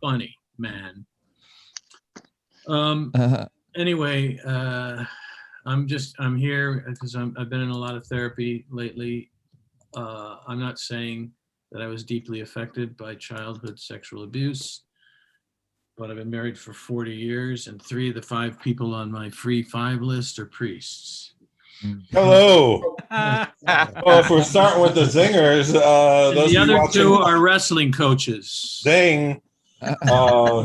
funny, man. Anyway, I'm here because I've been in a lot of therapy lately. I'm not saying that I was deeply affected by childhood sexual abuse, but I've been married for 40 years, and 3 of the 5 people on my free 5 list are priests. Hello. Well, if we're starting with the zingers, those the other watching, 2 are wrestling coaches. Zing. Now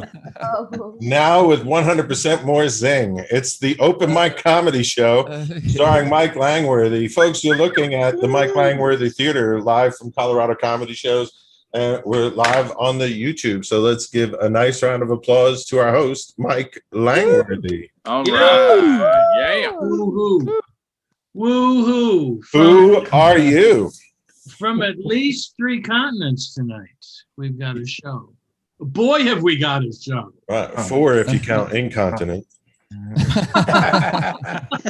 with 100% more zing. It's the Open Mic Comedy Show starring Mike Langworthy. Folks, you're looking at the Mike Langworthy Theater live from Colorado Comedy Shows. And we're live on the YouTube. So let's give a nice round of applause to our host, Mike Langworthy. All right. Yeah. Woo-hoo. Woo-hoo. Who are you? From at least 3 continents tonight, we've got a show. Boy, have we got a show. 4 if you count incontinent. I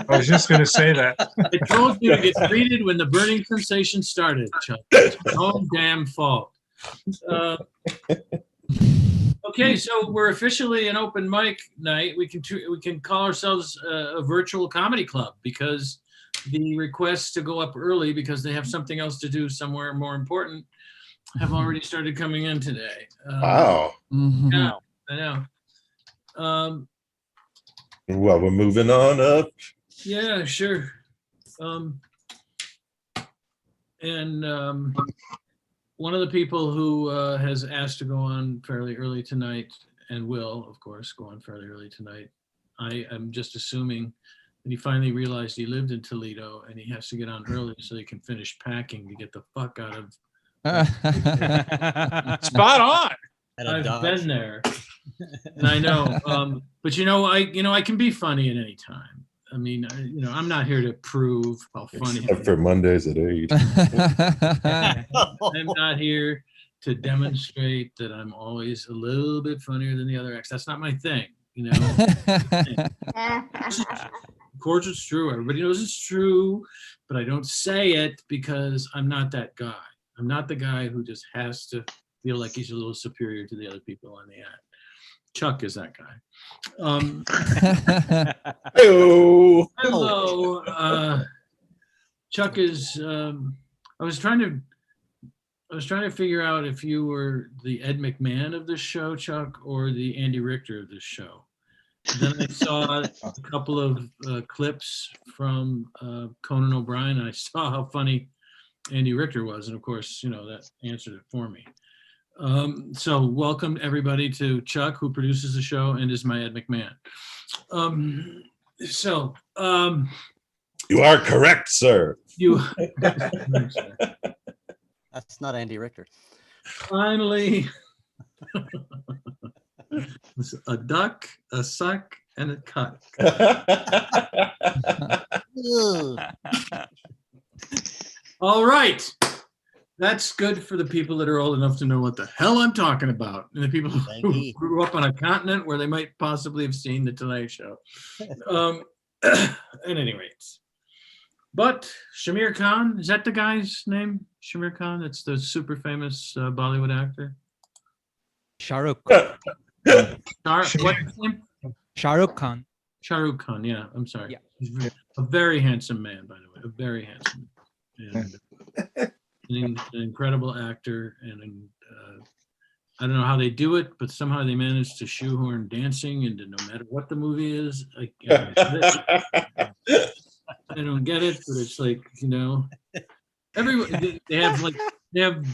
was just going to say that. I told you to get treated when the burning sensation started, Chuck. It's your own damn fault. Okay, so we're officially an open mic night. We can call ourselves a virtual comedy club because the requests to go up early because they have something else to do somewhere more important have already started coming in today. Wow. Yeah, I know. Well, we're moving on up. Yeah, sure. One of the people who has asked to go on fairly early tonight and will, of course, go on fairly early tonight. I am just assuming that he finally realized he lived in Toledo and he has to get on early so he can finish packing to get the fuck out of. Spot on. I've been there, and I know. But I can be funny at any time. I mean, I'm not here to prove how funny. Except for Mondays at 8. I'm not here to demonstrate that I'm always a little bit funnier than the other acts. That's not my thing, Of course it's true. Everybody knows it's true, but I don't say it because I'm not that guy. I'm not the guy who just has to feel like he's a little superior to the other people on the act. Chuck is that guy. Hello. Chuck is. I was trying to figure out if you were the Ed McMahon of this show, Chuck, or the Andy Richter of this show. Then I saw a couple of clips from Conan O'Brien, and I saw how funny Andy Richter was, and of course, that answered it for me. So welcome everybody to Chuck, who produces the show and is my Ed McMahon. You are correct, sir. That's not Andy Richter. Finally, a duck, a suck, and a cuck. All right. That's good for the people that are old enough to know what the hell I'm talking about. And the people who grew up on a continent where they might possibly have seen The Tonight Show. At any rate. But Shamir Khan, is that the guy's name? Shamir Khan? That's the super famous Bollywood actor. Shah Rukh Khan. What's his name? Shah Rukh Khan. Shah Rukh Khan, yeah, I'm sorry. Yeah. He's a very handsome man, by the way, a very handsome man. And an incredible actor, and I don't know how they do it, but somehow they manage to shoehorn dancing into no matter what the movie is. I don't get it, but it's like, everyone they have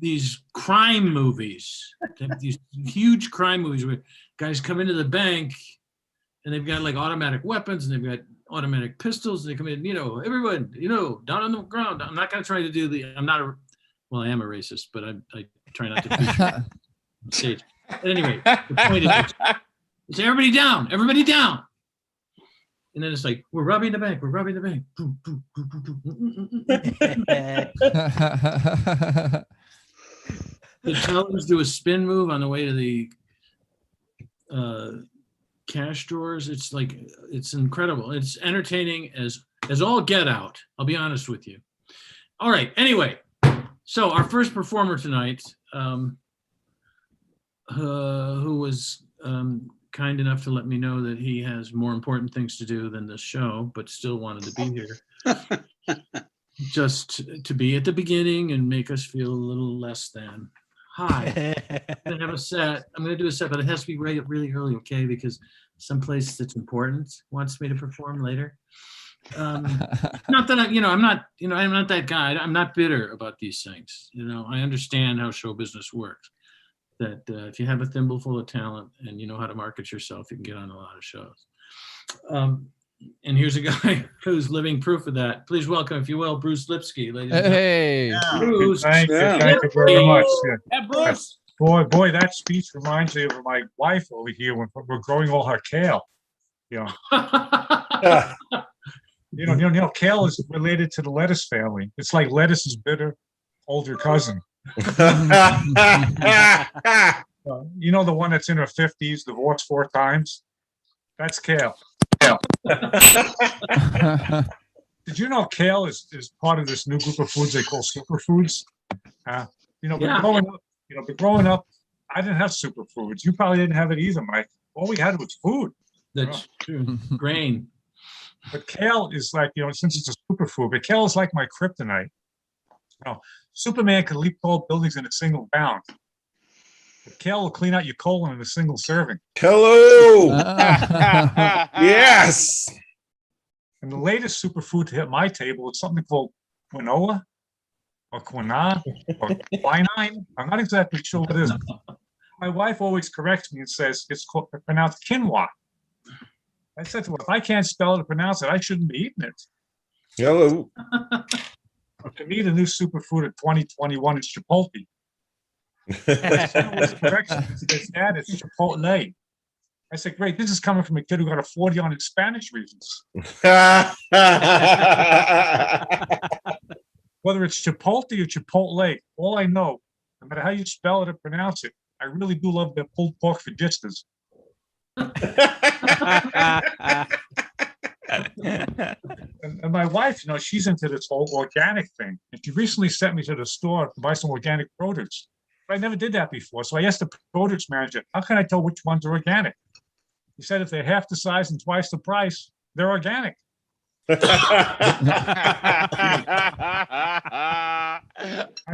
these crime movies. They have these huge crime movies where guys come into the bank and they've got like automatic weapons and they've got automatic pistols. And they come in, everyone, down on the ground. I'm not going to try to do I am a racist, but I try not to feature stage. At any rate, the point is everybody down. And then it's like, we're robbing the bank. Boom, boom, boom, boom, boom. The tellers do a spin move on the way to the cash drawers. It's like, it's incredible. It's entertaining as all get out. I'll be honest with you. All right. Anyway, so our first performer tonight, who was kind enough to let me know that he has more important things to do than this show, but still wanted to be here. Just to be at the beginning and make us feel a little less than. Hi, I'm gonna have a set. I'm gonna do a set, but it has to be really early, okay? Because some place that's important wants me to perform later. Not that I'm not that guy. I'm not bitter about these things. I understand how show business works. That if you have a thimble full of talent and you know how to market yourself, you can get on a lot of shows. And here's a guy who's living proof of that. Please welcome, if you will, Bruce Lipsky, ladies and gentlemen. Hey. Bruce. Thank you Yeah. very much. Yeah. Yeah, Bruce. Boy, that speech reminds me of my wife over here when we're growing all her kale. Kale is related to the lettuce family. It's like lettuce's bitter older cousin. The one that's in her 50s, divorced 4 times? That's kale. Did you know kale is part of this new group of foods they call superfoods? But growing up, I didn't have superfoods. You probably didn't have it either, Mike. All we had was food. That's true. Grain. But kale is like, since it's a superfood, but kale is like my kryptonite. Superman can leap tall buildings in a single bound. But kale will clean out your colon in a single serving. Hello. Yes. And the latest superfood to hit my table is something called quinoa or quinoa or quinine. I'm not exactly sure what it is. My wife always corrects me and says it's pronounced quinoa. I said to her, if I can't spell it or pronounce it, I shouldn't be eating it. Hello. To me, the new superfood of 2021 is Chipotle. Dad, it's Chipotle. I said, great, this is coming from a kid who got a 40 on his Spanish reasons. Whether it's Chipotle or Chipotle, all I know, no matter how you spell it or pronounce it, I really do love their pulled pork fajitas. And my wife, she's into this whole organic thing. And she recently sent me to the store to buy some organic produce. But I never did that before. So I asked the produce manager, how can I tell which ones are organic? He said, if they're half the size and twice the price, they're organic. I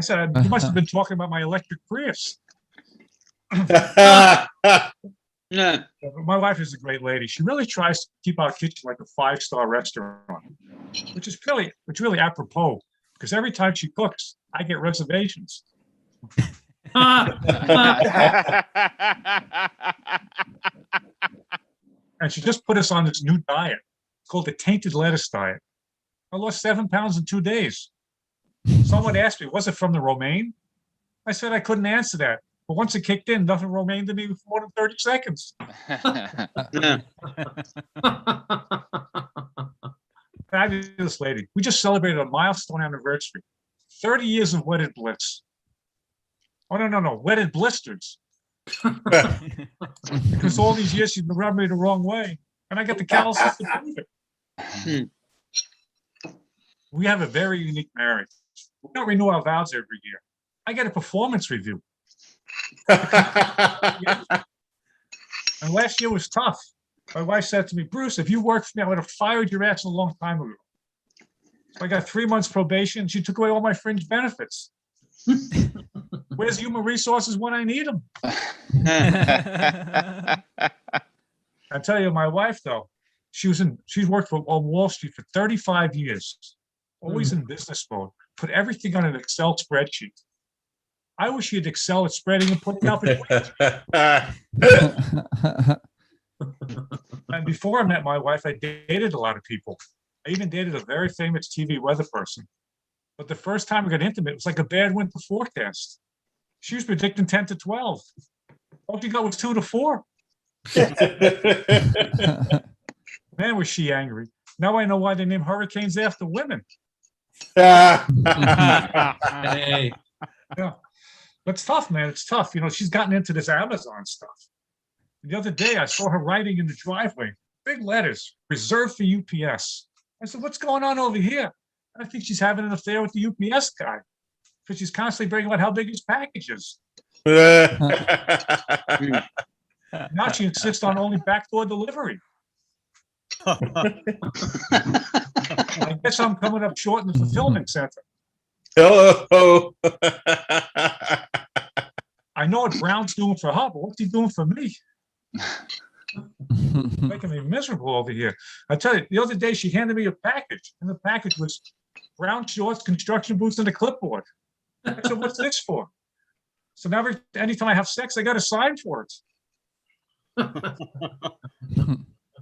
said, you must have been talking about my electric Prius. Yeah. My wife is a great lady. She really tries to keep our kitchen like a 5-star restaurant, which is really apropos, because every time she cooks, I get reservations. And she just put us on this new diet. It's called the Tainted lettuce diet. I lost 7 pounds in 2 days. Someone asked me, was it from the romaine? I said I couldn't answer that. But once it kicked in, nothing remained to me for more than 30 seconds. Fabulous lady. We just celebrated a milestone anniversary. 30 years of wedded bliss. Oh, no. Wedded blisters. Because all these years she's been rubbing me the wrong way. And I got the calluses to prove it. We have a very unique marriage. We don't renew our vows every year. I get a performance review. And last year was tough. My wife said to me, Bruce, if you worked for me, I would have fired your ass a long time ago. So I got 3 months probation. She took away all my fringe benefits. Where's human resources when I need them? I tell you, my wife, though, she's worked on Wall Street for 35 years, always in business mode, put everything on an Excel spreadsheet. I wish she'd excel at spreading and putting out the tweets. And before I met my wife, I dated a lot of people. I even dated a very famous TV weather person. But the first time we got intimate, it was like a bad winter forecast. She was predicting 10 to 12. All she got was 2 to 4. Man, was she angry. Now I know why they name hurricanes after women. Hey. Yeah. But it's tough, man. It's tough. She's gotten into this Amazon stuff. The other day, I saw her writing in the driveway, big letters, reserved for UPS. I said, what's going on over here? I think she's having an affair with the UPS guy because she's constantly bragging about how big his package is. Now she insists on only backdoor delivery. I guess I'm coming up short in the fulfillment center. Hello. I know what Brown's doing for her, but what's he doing for me? Making me miserable over here. I tell you, the other day she handed me a package, and the package was brown shorts, construction boots, and a clipboard. I said, "What's this for?" So now anytime I have sex, I got to sign for it.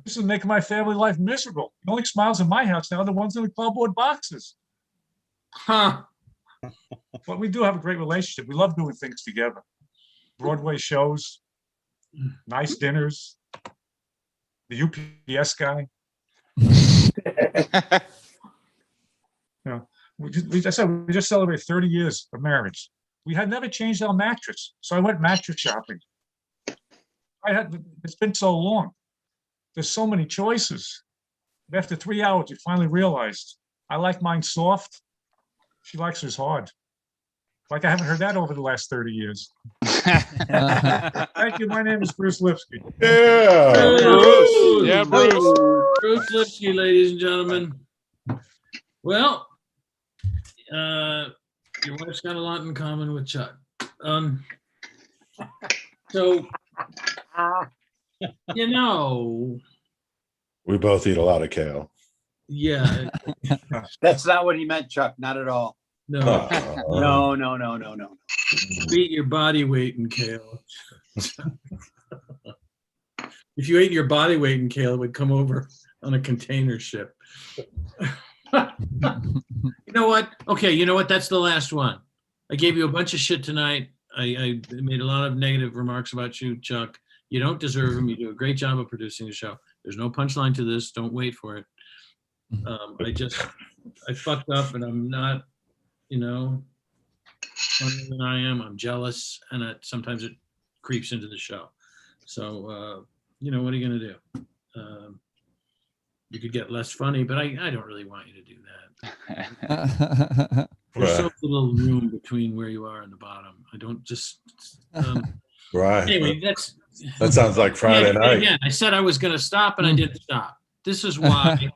This is making my family life miserable. The only smiles in my house now are the ones in the cardboard boxes. Huh. But we do have a great relationship. We love doing things together. Broadway shows, nice dinners, the UPS guy. We just celebrated 30 years of marriage. We had never changed our mattress, so I went mattress shopping. It's been so long. There's so many choices. And after 3 hours, we finally realized I like mine soft. She likes hers hard. Like I haven't heard that over the last 30 years. Thank you. My name is Bruce Lipsky. Yeah. Bruce. Yeah, Bruce. Bruce Lipsky, ladies and gentlemen. Well, your wife's got a lot in common with Chuck. So, you know, We both eat a lot of kale. yeah, That's not what he meant, Chuck. Not at all. no, No. you eat your body weight in kale. If you ate your body weight in kale, it would come over on a container ship. You know what? Okay, you know what? That's the last one. I gave you a bunch of shit tonight. I made a lot of negative remarks about you, Chuck. You don't deserve them. You do a great job of producing the show. There's no punchline to this. Don't wait for it. I fucked up, and I'm not, funnier than I am. I'm jealous, and sometimes it creeps into the show. So, what are you going to do? You could get less funny, but I don't really want you to do that. There's so little room between where you are and the bottom. I don't just. Right. Anyway, That sounds like Friday night. Again, I said I was going to stop, and I didn't stop. This is why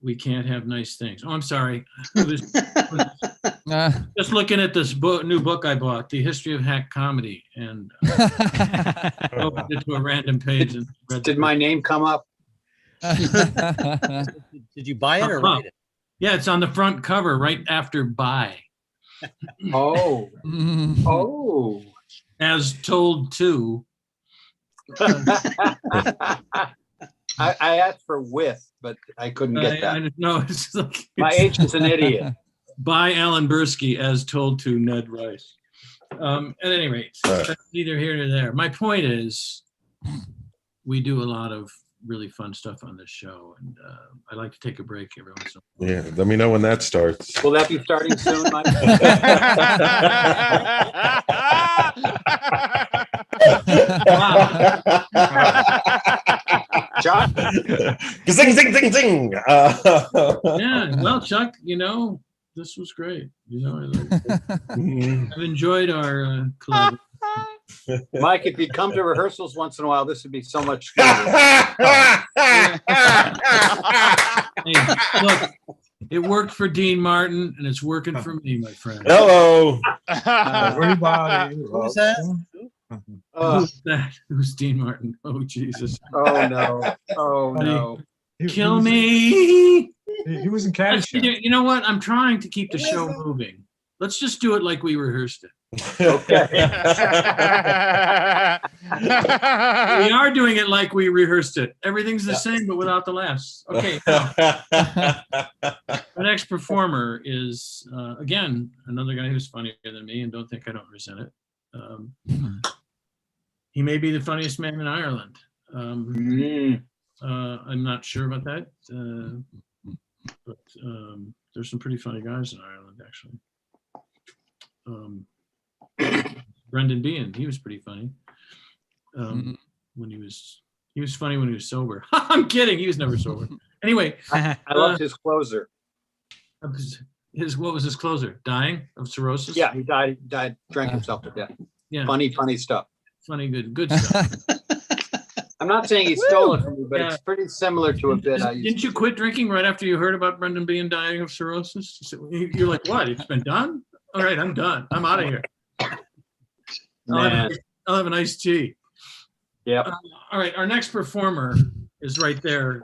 we can't have nice things. Oh, I'm sorry. I was just looking at this new book I bought, The History of Hack Comedy, and opened it to a random page. And read Did my name come up? Did you buy it or read it? Yeah, it's on the front cover right after buy. Oh. Oh. As told to. I asked for with, but I couldn't get that. No, it's like My H is an idiot. By Alan Bursky, as told to Ned Rice. At any rate, that's neither here nor there. My point is, we do a lot of really fun stuff on this show, and I like to take a break every once in a while. Yeah, let me know when that starts. Will that be starting soon, Mike? Chuck? Zing, zing, zing, zing. Yeah, well, Chuck, this was great. I've enjoyed our collaboration. Mike, if you'd come to rehearsals once in a while, this would be so much smoother. Hey, look, it worked for Dean Martin, and it's working for me, my friend. Hello. Everybody. Who's that? Who's that? Who's Dean Martin? Oh, Jesus. Oh, no. Oh, no. Kill me. He was in Caddyshack. You know what? I'm trying to keep the show moving. Let's just do it like we rehearsed it. Okay. We are doing it like we rehearsed it. Everything's the same, but without the laughs. Okay. Now, the next performer is, again, another guy who's funnier than me, and don't think I don't resent it. He may be the funniest man in Ireland. I'm not sure about that, but there's some pretty funny guys in Ireland, actually. Brendan Behan, he was pretty funny. When he was funny when he was sober. I'm kidding, he was never sober. Anyway, I loved his closer. what was his closer? Dying of cirrhosis? Yeah, he died, drank himself to death. Yeah, Funny stuff. funny, good stuff. I'm not saying he stole it from me, but Yeah. it's pretty similar to a bit I used Didn't to you do. quit drinking right after you heard about Brendan Behan dying of cirrhosis? You're like, what? It's been done? All right, I'm done. I'm out of here. Man. I'll have an iced tea. Yep. All right, our next performer is right there,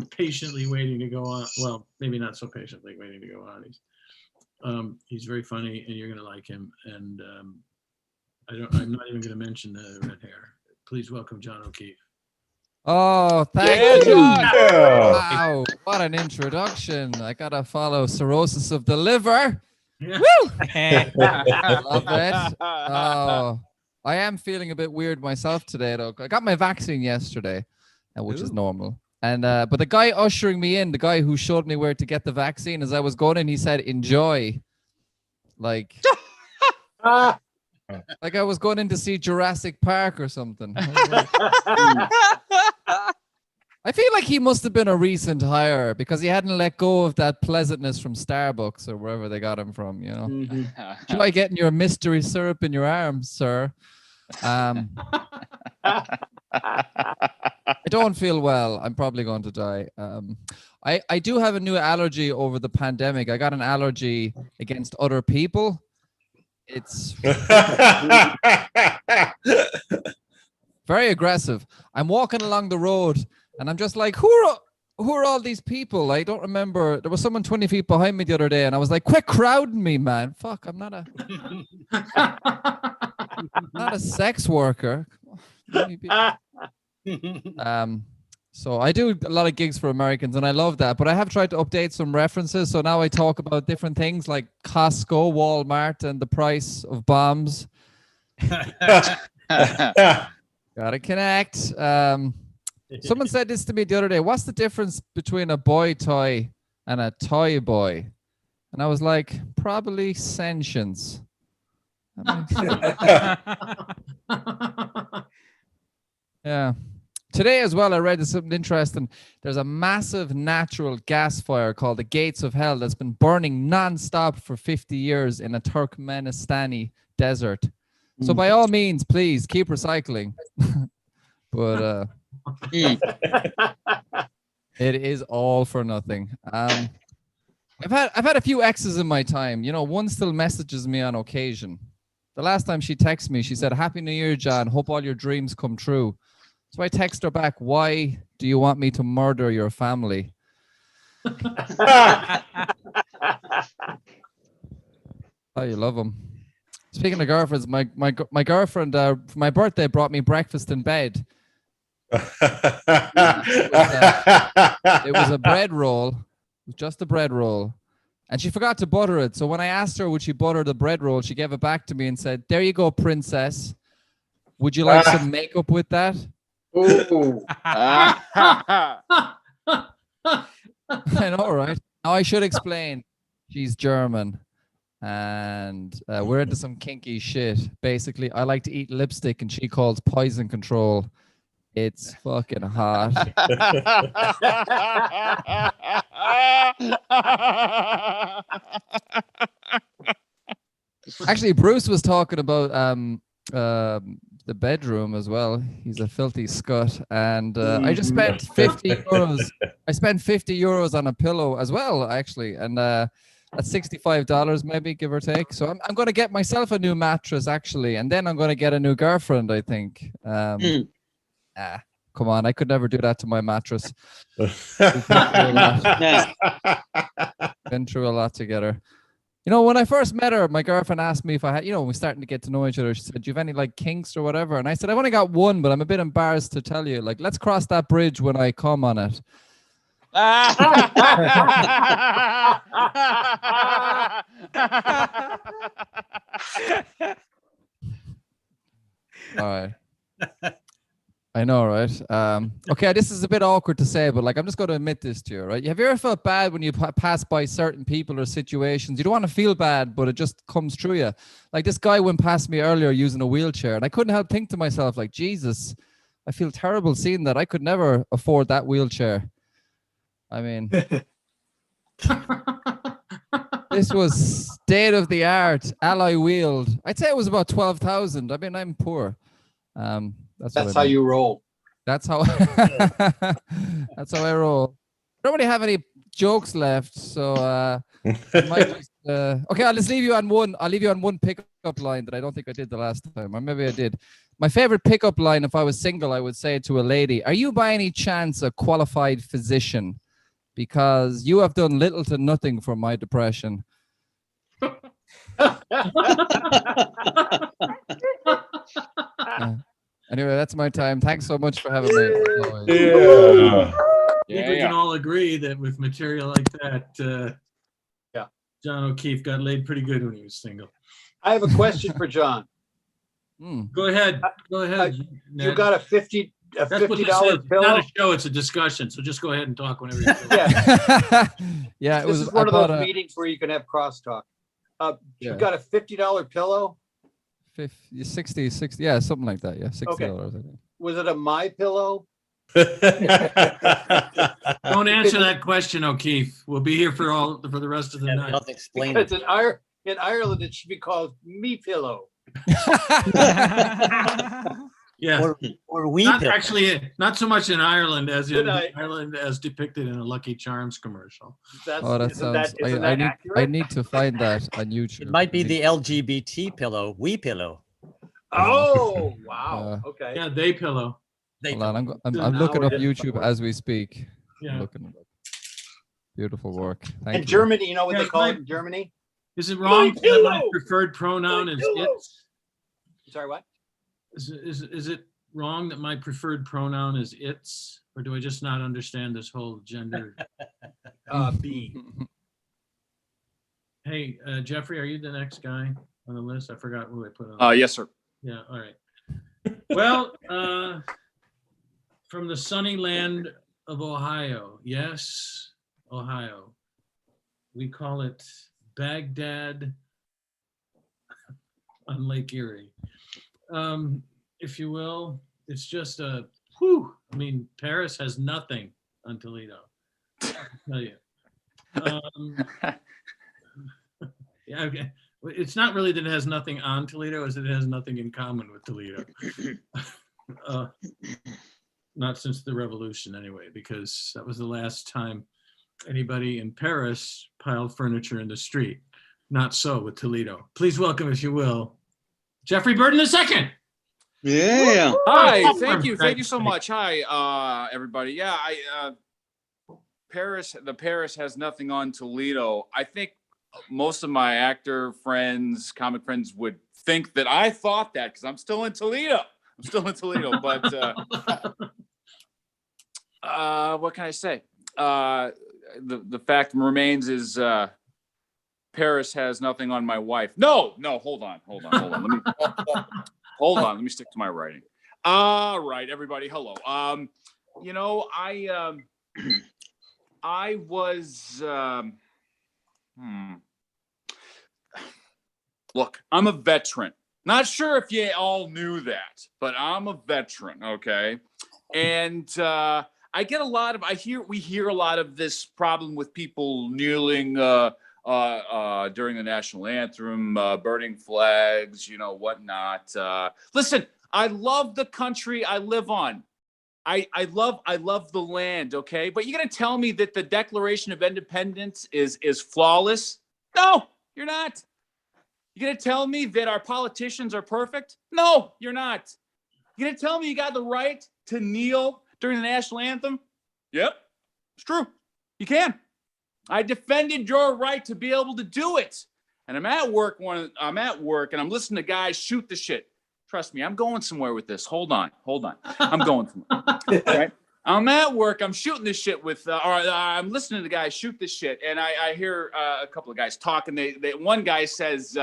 patiently waiting to go on. Well, maybe not so patiently waiting to go on. He's very funny, and you're gonna like him. And I'm not even gonna mention the red hair. Please welcome John O'Keefe. Oh, thank Yeah, you. John. Yeah. Wow, what an introduction. I gotta follow cirrhosis of the liver. Yeah. Woo! Love it. Oh, I am feeling a bit weird myself today, though. I got my vaccine yesterday, which is normal. And but the guy ushering me in, the guy who showed me where to get the vaccine, as I was going in, he said, "Enjoy." Like, like I was going in to see Jurassic Park or something. I feel like he must have been a recent hire because he hadn't let go of that pleasantness from Starbucks or wherever they got him from, you know. Try getting your mystery syrup in your arms, sir. I don't feel well. I'm probably going to die. I do have a new allergy over the pandemic. I got an allergy against other people. It's very aggressive. I'm walking along the road and I'm just like, who are all these people? I don't remember. There was someone 20 feet behind me the other day and I was like, quit crowding me, man. Fuck, I'm not a sex worker. So I do a lot of gigs for Americans and I love that, but I have tried to update some references. So now I talk about different things like Costco, Walmart, and the price of bombs. Gotta connect. Someone said this to me the other day. What's the difference between a boy toy and a toy boy? And I was like, probably sentience. Yeah. Today as well, I read something interesting. There's a massive natural gas fire called the Gates of Hell that's been burning non-stop for 50 years in a Turkmenistani desert. So by all means, please keep recycling. But it is all for nothing. I've had a few exes in my time. You know, one still messages me on occasion. The last time she texted me, she said, "Happy New Year, John. Hope all your dreams come true." So I text her back, "Why do you want me to murder your family?" Oh, you love them. Speaking of girlfriends, my girlfriend for my birthday brought me breakfast in bed. It was a bread roll. It was just a bread roll. And she forgot to butter it. So when I asked her, would she butter the bread roll, she gave it back to me and said, "There you go, princess. Would you like some makeup with that?" Ooh. I know, right? Now I should explain. She's German. And we're into some kinky shit. Basically, I like to eat lipstick and she calls poison control. It's fucking hot. Actually, Bruce was talking about the bedroom as well. He's a filthy scut. And I just spent 50 euros. I spent 50 euros on a pillow as well, actually. And that's $65 maybe, give or take. So I'm going to get myself a new mattress, actually. And then I'm going to get a new girlfriend, I think. Come on, I could never do that to my mattress. Been through a lot together. You know, when I first met her, my girlfriend asked me if I had, you know, when we're starting to get to know each other, she said, "Do you have any like kinks or whatever?" And I said, "I've only got one, but I'm a bit embarrassed to tell you. Like, let's cross that bridge when I come on it." All right. I know, right? Okay, this is a bit awkward to say, but like, I'm just going to admit this to you, right? Have you ever felt bad when you pass by certain people or situations? You don't want to feel bad, but it just comes through you. Like this guy went past me earlier using a wheelchair, and I couldn't help think to myself, like, Jesus, I feel terrible seeing that. I could never afford that wheelchair. I mean, this was state of the art alloy wheeled. I'd say it was about 12,000. I mean, I'm poor. That's That's how you roll. That's how. That's how I roll. I don't really have any jokes left, so I might just, okay. I'll just leave you on one. I'll leave you on one pickup line that I don't think I did the last time, or maybe I did. My favorite pickup line, if I was single, I would say to a lady, "Are you by any chance a qualified physician? Because you have done little to nothing for my depression." Anyway, that's my time. Thanks so much for having me. Yeah. I think we can all agree that with material like that, John O'Keefe got laid pretty good when he was single. I have a question for John. Go ahead. Go ahead. You Ned. got a $50 That's what this is. pillow? It's not a show, it's a discussion. So just go ahead and talk whenever you feel. Yeah, Yeah, it this was is one of about those meetings where you can have crosstalk. You Yeah. got a $50 pillow? 50, 60, yeah, something like that. Yeah, $60. I think. Was it a My Pillow? Don't answer that question, O'Keefe. We'll be here for the rest of the night. Nothing explained. Because in Ireland it should be called Me Pillow. Yeah. Or we Not pill. actually, not so much in Ireland as in Good night. Ireland as depicted in a Lucky Charms commercial. Oh, that Isn't sounds. isn't I that need. I accurate? need to find that on YouTube. It might be the LGBT pillow, we pillow. Oh, wow. Okay. Yeah, they pillow. Hold on, I'm Now looking up it is YouTube somewhere. as we speak. I'm Yeah. looking it up. Beautiful work. Thank In you. Germany, you know what Yeah, they call my- it in Germany? Is it wrong that my pillow! preferred pronoun My is pillow! it? Sorry, what? Is it wrong that my preferred pronoun is it's? Or do I just not understand this whole gender? B. Hey, Jeffrey, are you the next guy on the list? I forgot who I put on. Yes, sir. Yeah, all right. Well, from the sunny land of Ohio, yes, Ohio. We call it Baghdad on Lake Erie. If you will, it's just a, whew, I mean, Paris has nothing on Toledo. I'll tell you. Yeah, okay. It's not really that it has nothing on Toledo, as it has nothing in common with Toledo. Not since the revolution anyway, because that was the last time anybody in Paris piled furniture in the street. Not so with Toledo. Please welcome, if you will, Jeffrey Burton II. Yeah. Hi, Oh, thank you so right. much. Hi, everybody. Yeah, the Paris has nothing on Toledo. I think most of my actor friends, comic friends would think that I thought that because I'm still in Toledo. But what can I say? The fact remains is Paris has nothing on my wife. No, hold on. Let me stick to my writing. All right, everybody. Hello. I was look, I'm a veteran. Not sure if you all knew that, but I'm a veteran, okay? And I get a lot of we hear a lot of this problem with people kneeling during the national anthem, burning flags, whatnot. Listen, I love the country I live on. I love the land, okay? But you're gonna tell me that the Declaration of Independence is flawless? No, you're not. You're gonna tell me that our politicians are perfect? No, you're not. You're gonna tell me you got the right to kneel during the national anthem? Yep, it's true. You can. I defended your right to be able to do it. And I'm at work and I'm listening to guys shoot the shit. Trust me, I'm going somewhere with this. Hold on. I'm going somewhere. Right? I'm at work. I'm shooting this shit I'm listening to the guys shoot this shit. And I hear a couple of guys talking. One guy says,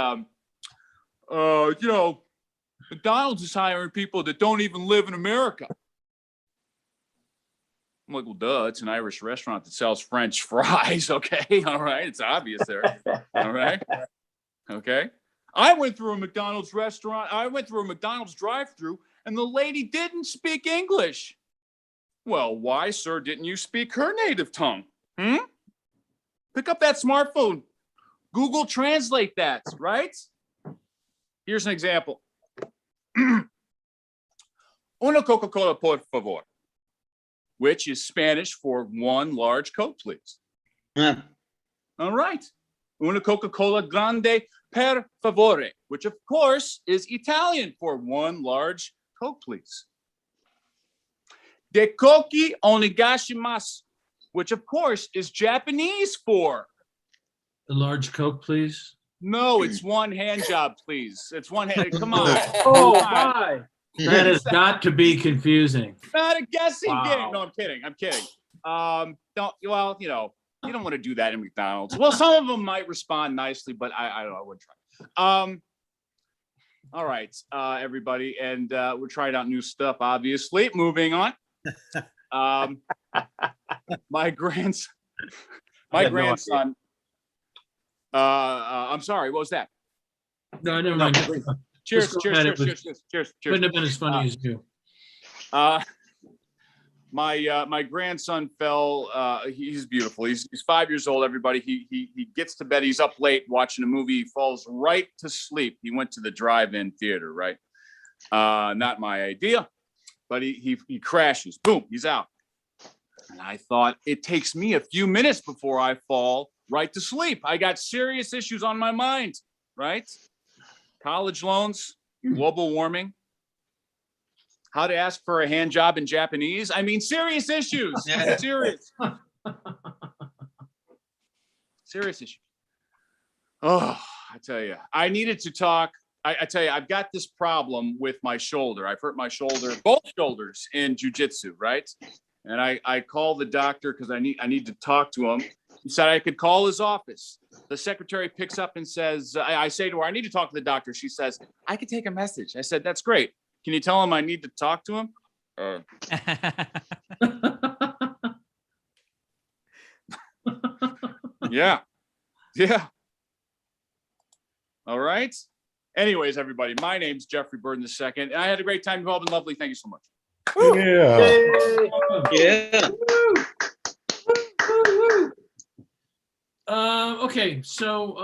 McDonald's is hiring people that don't even live in America. I'm like, well, duh, it's an Irish restaurant that sells French fries. Okay. All right. It's obvious there. All right. Okay. I went through a McDonald's restaurant. I went through a McDonald's drive-thru and the lady didn't speak English. Well, why, sir, didn't you speak her native tongue? Pick up that smartphone. Google Translate that, right? Here's an example. Una Coca-Cola, por favor, which is Spanish for one large Coke, please. Yeah. All right. Una Coca-Cola grande per favore, which of course is Italian for one large Coke, please. Dekoki onegashimasu, which of course is Japanese for. A large Coke, please. No, it's one hand job, please. It's one hand. Come on. Oh, Come on. my. That has got to be confusing. Not a guessing Wow. game. No, I'm kidding. I'm kidding. Don't. Well, you don't want to do that in McDonald's. Well, some of them might respond nicely, but I don't know. I would try. All right, everybody, and we're trying out new stuff. Obviously, moving on. My grandson. I had no idea. I'm sorry. What was that? No, never mind. Cheers! Just go ahead. Cheers! Couldn't have been as funny as you. My grandson fell. He's beautiful. He's 5 years old. Everybody. He gets to bed. He's up late watching a movie. He falls right to sleep. He went to the drive-in theater. Right. Not my idea, but he crashes. Boom. He's out. And I thought it takes me a few minutes before I fall right to sleep. I got serious issues on my mind. Right. College loans, global warming, how to ask for a hand job in Japanese. I mean, serious issues. Serious. Serious issues. Oh, I tell you, I needed to talk. I tell you, I've got this problem with my shoulder. I've hurt my shoulder, both shoulders in jujitsu, right? And I called the doctor because I need to talk to him. He said I could call his office. The secretary picks up and says, I say to her, I need to talk to the doctor. She says, I could take a message. I said, that's great. Can you tell him I need to talk to him? Yeah. All right. Anyways, everybody, my name's Jeffrey Burden II. And I had a great time. You've all been lovely. Thank you so much. Yeah. Yeah. Okay, so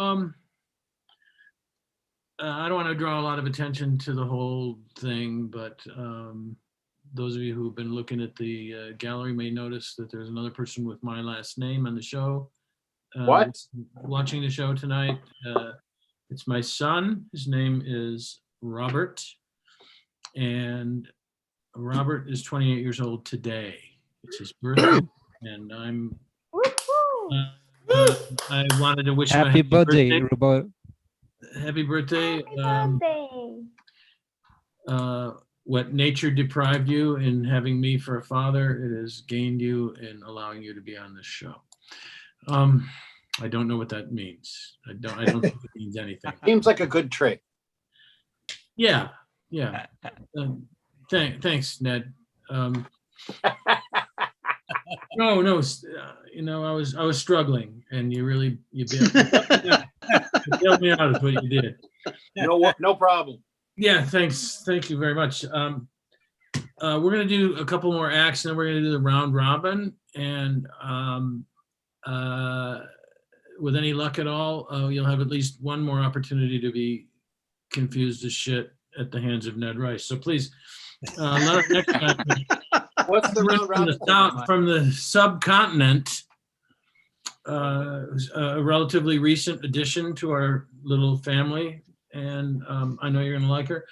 I don't want to draw a lot of attention to the whole thing, but those of you who've been looking at the gallery may notice that there's another person with my last name on the show. What? Watching the show tonight. It's my son. His name is Robert, and Robert is 28 years old today. It's his birthday, and I wanted to wish him a Happy birthday, Robert. Happy birthday. Happy birthday. What nature deprived you in having me for a father, it has gained you in allowing you to be on this show. I don't know what that means. I don't think it means anything. Seems like a good trait. Yeah. Thanks, Ned. No, I was struggling, and you bailed me out is what you did. No problem. Yeah, thanks. Thank you very much. We're gonna do a couple more acts, and then we're gonna do the round robin. And with any luck at all, you'll have at least one more opportunity to be confused as shit at the hands of Ned Rice. So please, let us next time. What's the round robin? From the subcontinent, a relatively recent addition to our little family, and I know you're going to like her.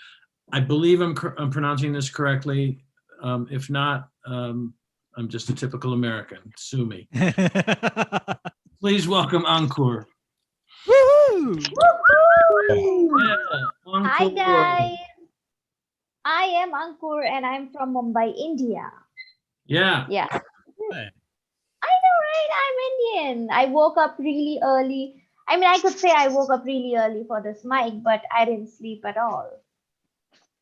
I believe I'm pronouncing this correctly. If not, I'm just a typical American. Sue me. Please welcome Ankur. Woohoo! Yeah, Hi Ankur. guys. I am Ankur and I'm from Mumbai, India. Yeah. Yeah. Hey. I know, right? I'm Indian. I woke up really early. I mean, I could say I woke up really early for this mic, but I didn't sleep at all.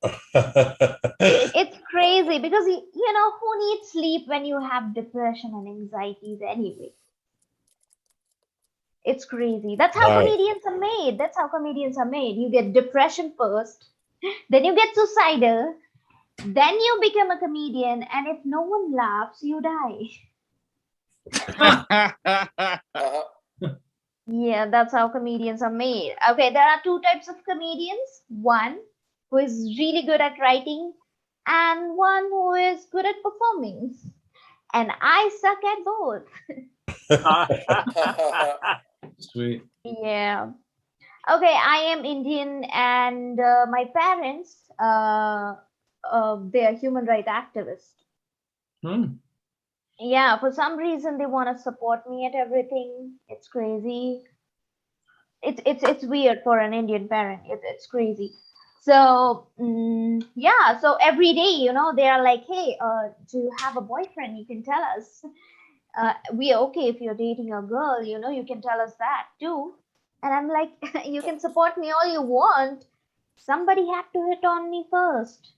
It's crazy because, who needs sleep when you have depression and anxieties anyway? It's crazy. That's how Right. comedians are made. That's how comedians are made. You get depression first, then you get suicidal, then you become a comedian, and if no one laughs, you die. Yeah, that's how comedians are made. Okay, there are two types of comedians. One who is really good at writing, and one who is good at performing. And I suck at both. Sweet. Yeah. Okay, I am Indian, and my parents, they are human rights activists. Hmm. Yeah, for some reason they want to support me at everything. It's crazy. It's weird for an Indian parent. It's crazy. So yeah, so every day, they are like, hey, do you have a boyfriend? You can tell us. We are okay if you're dating a girl. You can tell us that too. And I'm like, you can support me all you want. Somebody had to hit on me first.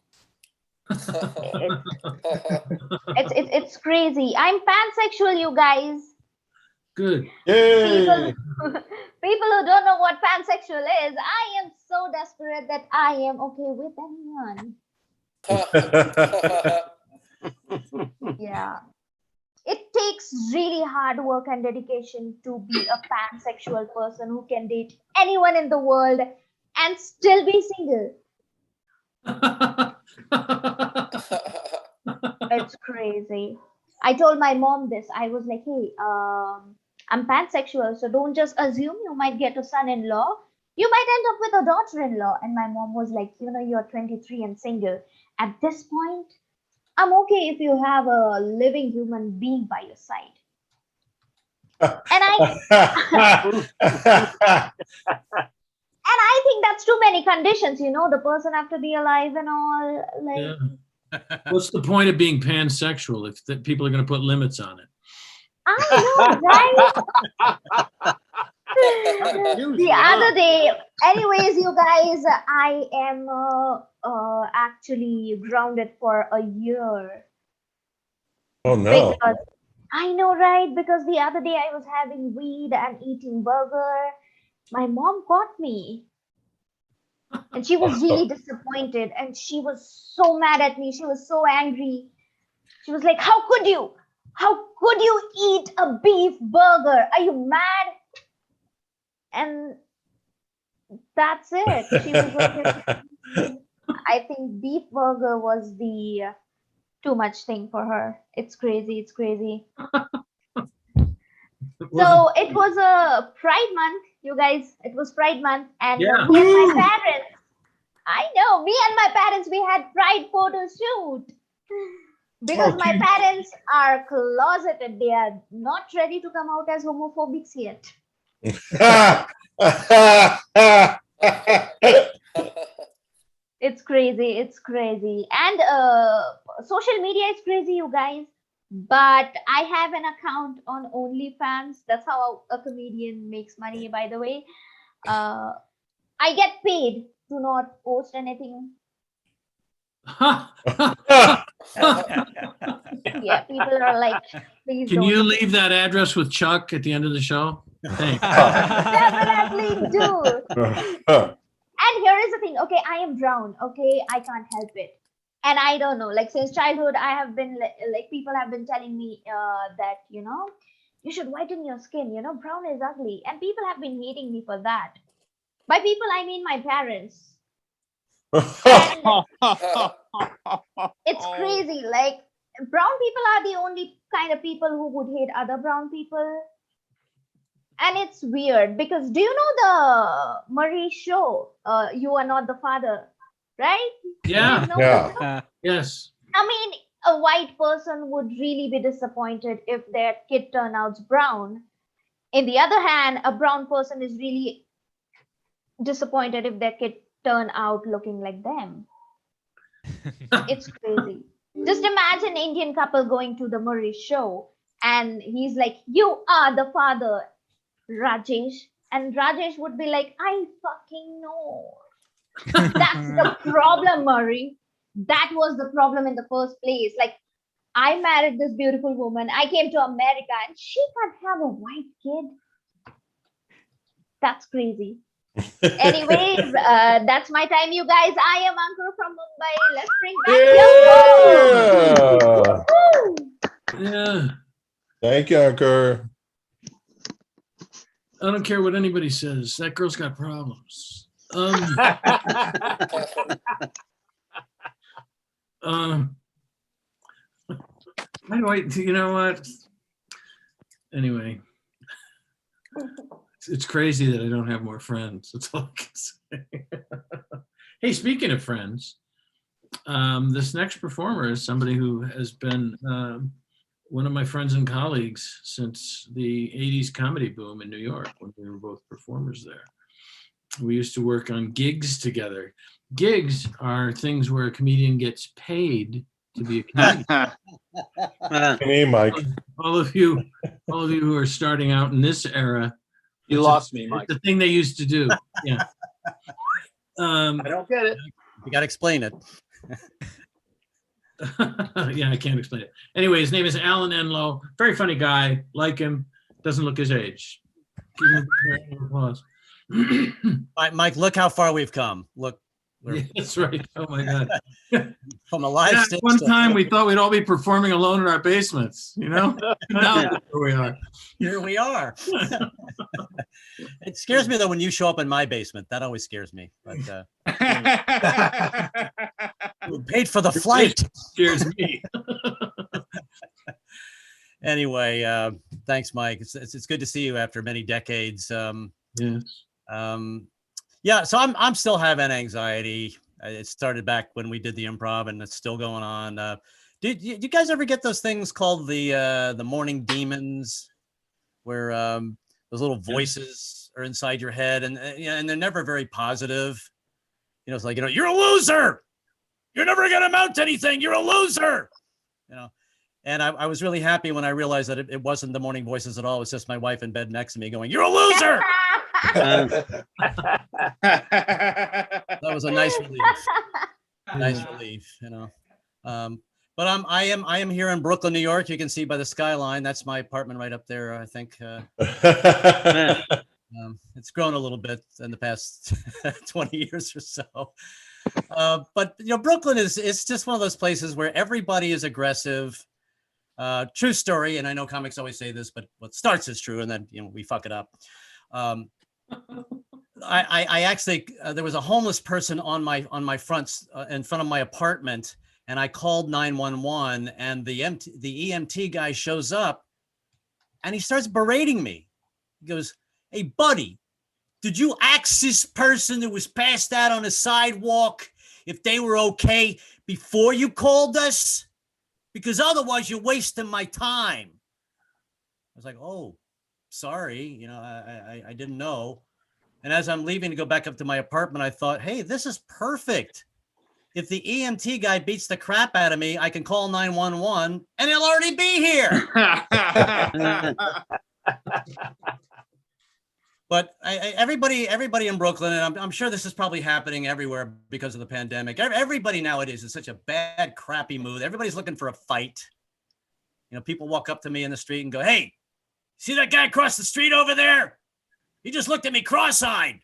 It's crazy. I'm pansexual, you guys. Good. Yay! People who don't know what pansexual is, I am so desperate that I am okay with anyone. Yeah. It takes really hard work and dedication to be a pansexual person who can date anyone in the world and still be single. It's crazy. I told my mom this. I was like, hey, I'm pansexual, so don't just assume you might get a son-in-law. You might end up with a daughter-in-law. And my mom was like, you're 23 and single. At this point, I'm okay if you have a living human being by your side. And I think that's too many conditions, the person have to be alive and all. Like, Yeah. What's the point of being pansexual if people are going to put limits on it? I know, right? The other day, anyways, you guys, I am actually grounded for a year. Oh no! Because, I know, right? Because the other day I was having weed and eating burger. My mom caught me. And she was really disappointed. And she was so mad at me. She was so angry. She was like, how could you? How could you eat a beef burger? Are you mad? And that's it. She was like, I think beef burger was the too much thing for her. It's crazy. It's crazy. So it was a Pride month, you guys. It was Pride month, and me and my parents. I know, me and my parents, we had Pride photo shoot because my parents are closeted. They are not ready to come out as homophobics yet. It's crazy. It's crazy, and social media is crazy, you guys. But I have an account on OnlyFans. That's how a comedian makes money, by the way. I get paid to not post anything. Yeah, people are like, please Can don't. you leave that address with Chuck at the end of the show? Thanks. Definitely do. And here is the thing. Okay, I am brown. Okay, I can't help it. And I don't know, like since childhood, I have been like people have been telling me that, you should whiten your skin, brown is ugly. And people have been hating me for that. By people, I mean my parents. It's crazy. Like brown people are the only kind of people who would hate other brown people. And it's weird because do you know the Murray show? You Are Not the Father, right? Yeah. Yeah. Yes. I mean, a white person would really be disappointed if their kid turns out brown. In the other hand, a brown person is really disappointed if their kid turn out looking like them. It's crazy. Just imagine Indian couple going to the Murray show and he's like, you are the father, Rajesh. And Rajesh would be like, I fucking know. That's the problem, Murray. That was the problem in the first place. Like, I married this beautiful woman. I came to America and she can't have a white kid. That's crazy. Anyways, that's my time, you guys. I am Ankur from Mumbai. Let's bring back Yeah. Yeah. Thank you, Ankur. I don't care what anybody says. That girl's got problems. You know what? Anyway, it's crazy that I don't have more friends. That's all I can say. Hey, speaking of friends, this next performer is somebody who has been one of my friends and colleagues since the 80s comedy boom in New York when we were both performers there. We used to work on gigs together. Gigs are things where a comedian gets paid to be a comedian. Me, Mike. All of you who are starting out in this era, You lost me, Mike. it's the thing they used to do. Yeah. I don't get it. You got to explain it. Yeah, I can't explain it. Anyway, his name is Alan Enlow. Very funny guy. Like him. Doesn't look his age. Give him a round of applause. Mike, look how far we've come. Look, Yeah, that's right. Oh my God. from a live Yeah, stage. one time we thought we'd all be performing alone in our basements, you know? Now Yeah. here we are. Here we are. It scares me though when you show up in my basement. That always scares me. But we paid for the flight. Scares me. Anyway, thanks, Mike. It's good to see you after many decades. Yes. Yeah, so I'm still having anxiety. It started back when we did the improv, and it's still going on. Did you guys ever get those things called the morning demons, where those little voices are inside your head, and they're never very positive. You know, it's like, you're a loser. You're never gonna amount to anything. You're a loser. You know. And I was really happy when I realized that it wasn't the morning voices at all. It was just my wife in bed next to me going, "You're a loser." That was a nice relief. Nice relief, you know. But I am here in Brooklyn, New York. You can see by the skyline. That's my apartment right up there. I think it's grown a little bit in the past 20 years or so. But Brooklyn it's just one of those places where everybody is aggressive. True story, and I know comics always say this, but what starts is true, and then we fuck it up. I actually there was a homeless person on my front in front of my apartment, and I called 911, and the EMT guy shows up, and he starts berating me. He goes, "Hey, buddy, did you ask this person that was passed out on the sidewalk if they were okay before you called us? Because otherwise you're wasting my time." I was like, "Oh, sorry, I didn't know." And as I'm leaving to go back up to my apartment, I thought, hey, this is perfect. If the EMT guy beats the crap out of me, I can call 911 and he'll already be here. But everybody in Brooklyn, and I'm sure this is probably happening everywhere because of the pandemic. Everybody nowadays is such a bad, crappy mood. Everybody's looking for a fight. People walk up to me in the street and go, "Hey, see that guy across the street over there? He just looked at me cross-eyed." I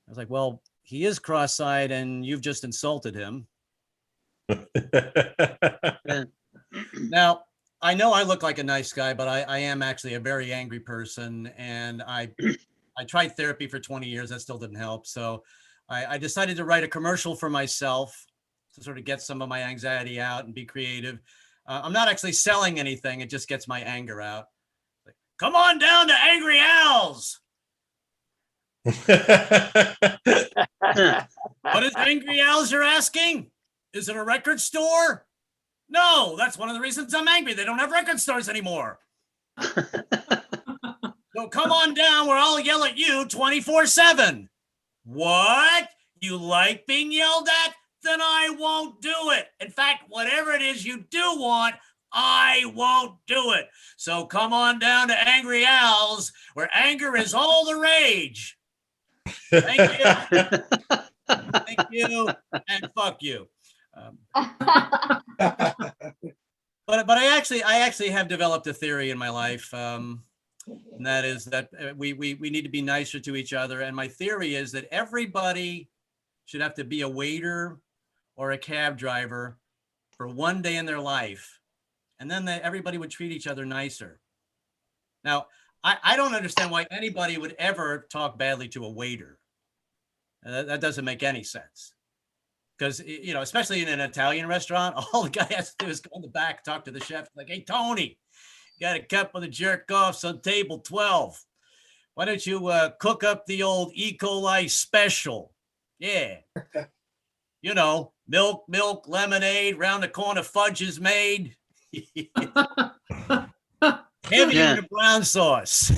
was like, "Well, he is cross-eyed and you've just insulted him." Now, I know I look like a nice guy, but I am actually a very angry person. And I tried therapy for 20 years. That still didn't help. So I decided to write a commercial for myself to sort of get some of my anxiety out and be creative. I'm not actually selling anything. It just gets my anger out. Like, "Come on down to Angry Al's." What is Angry Al's, you're asking? Is it a record store? No, that's one of the reasons I'm angry. They don't have record stores anymore. So come on down where I'll yell at you 24/7. What? You like being yelled at? Then I won't do it. In fact, whatever it is you do want, I won't do it. So come on down to Angry Al's, where anger is all the rage. Thank you. Thank you, and fuck you. But I actually have developed a theory in my life, and that is that we need to be nicer to each other. And my theory is that everybody should have to be a waiter or a cab driver for one day in their life, and then everybody would treat each other nicer. Now, I don't understand why anybody would ever talk badly to a waiter. That doesn't make any sense. Because, you know, especially in an Italian restaurant, all the guy has to do is go in the back, talk to the chef, like, hey, Tony, got a couple of jerk offs on table 12. Why don't you cook up the old E. coli special? Yeah. You know, milk, lemonade, round the corner fudge is made. Heavy in the brown sauce.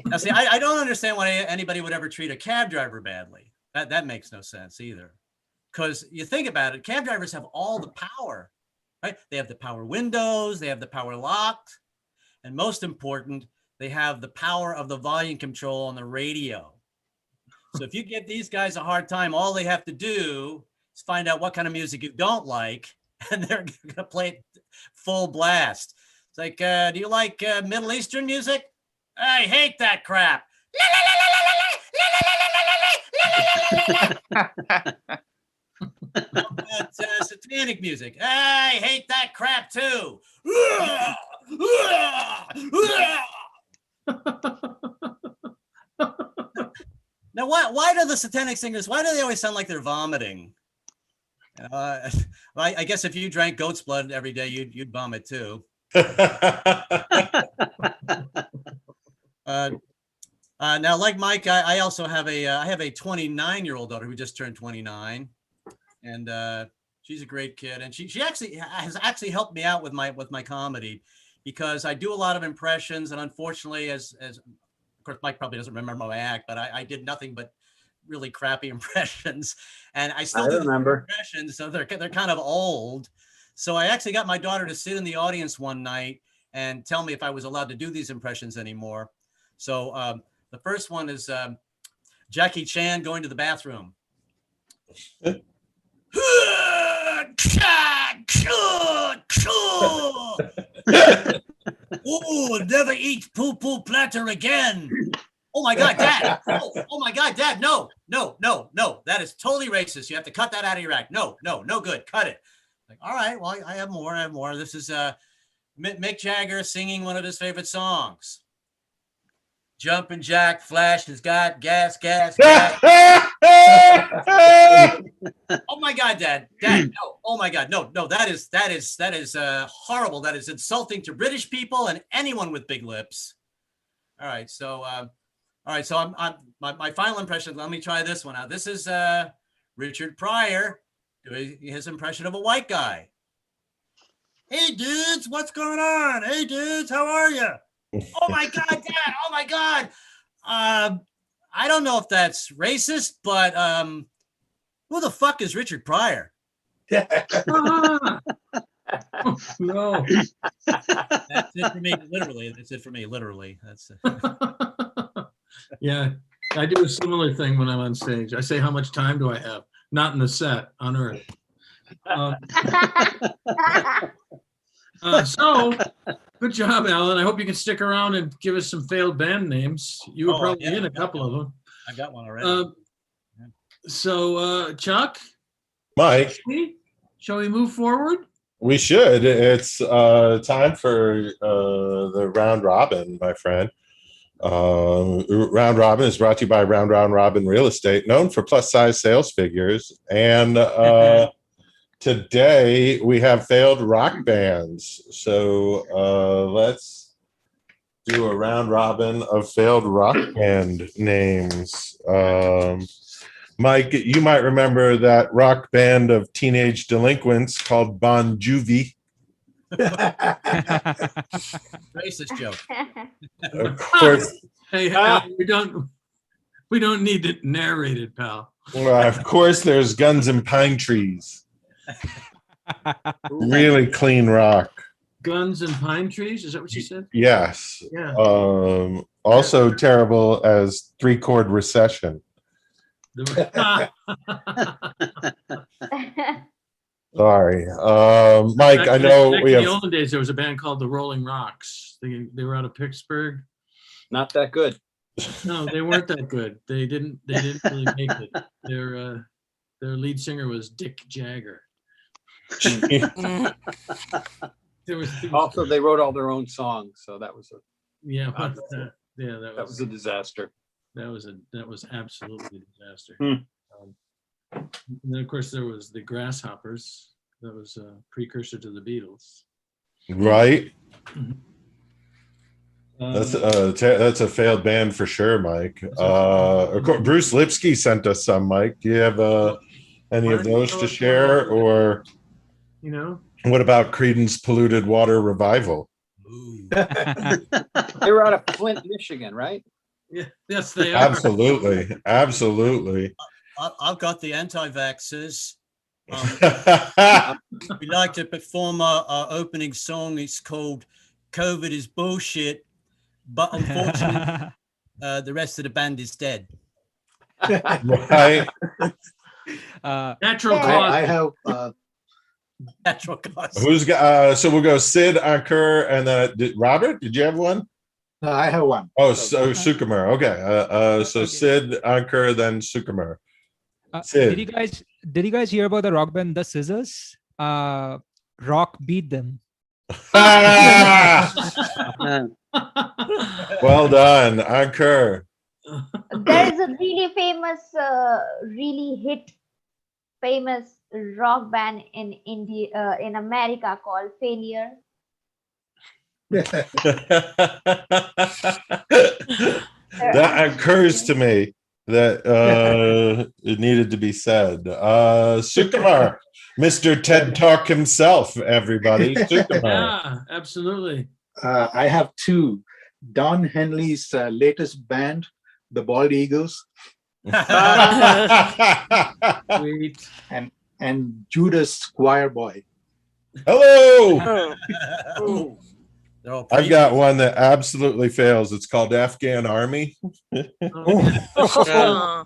Now, see, I don't understand why anybody would ever treat a cab driver badly. That makes no sense either. Because you think about it, cab drivers have all the power, right? They have the power windows, they have the power locked, and most important, they have the power of the volume control on the radio. So if you give these guys a hard time, all they have to do is find out what kind of music you don't like, and they're going to play it full blast. It's like, do you like Middle Eastern music? I hate that crap. Satanic music. I hate that crap too. Now, why do the satanic singers, why do they always sound like they're vomiting? I guess if you drank goat's blood every day, you'd vomit too. Now, like Mike, I also have a 29-year-old daughter who just turned 29, and she's a great kid, and she actually has helped me out with my comedy, because I do a lot of impressions, and unfortunately, as of course Mike probably doesn't remember my act, but I did nothing but really crappy impressions, and I still do remember impressions, so they're kind of old. So I actually got my daughter to sit in the audience one night and tell me if I was allowed to do these impressions anymore. So the first one is Jackie Chan going to the bathroom. Oh, never eat poo-poo platter again. Oh my God, Dad. Oh my God, Dad. No. That is totally racist. You have to cut that out of your act. No good. Cut it. Like, all right, well, I have more. This is Mick Jagger singing one of his favorite songs. Jumpin' Jack Flash has got gas. Oh my God, Dad, no. Oh my God, no. That is horrible. That is insulting to British people and anyone with big lips. All right, so I'm my final impression. Let me try this one out. This is Richard Pryor doing his impression of a white guy. Hey dudes, what's going on? Hey dudes, how are you? Oh my God, Dad! Oh my God! I don't know if that's racist, but who the fuck is Richard Pryor? No. That's it for me, literally. That's it. Yeah, I do a similar thing when I'm on stage. I say, how much time do I have? Not in the set, on Earth. So, good job, Alan. I hope you can stick around and give us some failed band names. You were probably in a couple of them. I got one already. So, Chuck? Mike? Shall we move forward? We should. It's time for the round robin, my friend. Round Robin is brought to you by Round Robin Real Estate, known for plus size sales figures. And today we have failed rock bands. So let's do a round robin of failed rock band names. Mike, you might remember that rock band of teenage delinquents called Bon Jovi. Racist joke. Of course. Hey, we don't need it narrated, pal. Of course, there's Guns and Pine Trees. Really clean rock. Guns and Pine Trees? Is that what you said? Yes. Yeah. Also terrible as 3-chord recession. Sorry. Mike, I know back we in have. the olden days, there was a band called the Rolling Rocks. They were out of Pittsburgh. Not that good. No, they weren't that good. They didn't really make it. Their lead singer was Dick Jagger. There was Also, they wrote all their own songs, so that was a yeah, but, Obviously. that that was a disaster. that was absolutely a disaster. Hmm. And then of course there was the Grasshoppers. That was a precursor to the Beatles. Right. Um, That's a failed band for sure, Mike. Of course, Bruce Lipsky sent us some. Mike, do you have any of those to share, or you know, what about Creedence Polluted Water Revival? They were out of Flint, Michigan, right? yeah, yes, they are. Absolutely, absolutely. I've got the anti-vaxxers. We like to perform our opening song. It's called "COVID is Bullshit," but unfortunately, the rest of the band is dead. Right. Natural Yeah. cause. I have Natural cause. Who's got? So we'll go Sid, Ankur, and then Robert. Did you have one? I have one. Oh, so Sukumar. Okay. So Okay. Sid, Ankur, then Sukumar. Did you guys hear about the rock band The Scissors? Rock beat them. Ah! Uh, Well done, Ankur. There is a really famous, famous rock band in India, in America called Failure. That occurs to me that it needed to be said. Sukumar, Mr. TED Talk himself, everybody. Sukumar. Yeah, absolutely. I have two. Don Henley's latest band, the Bald Eagles, Sweet. and Judas Squire Boy. Hello. Oh, they're all I've pretty- got one that absolutely fails. It's called Afghan Army. Oh,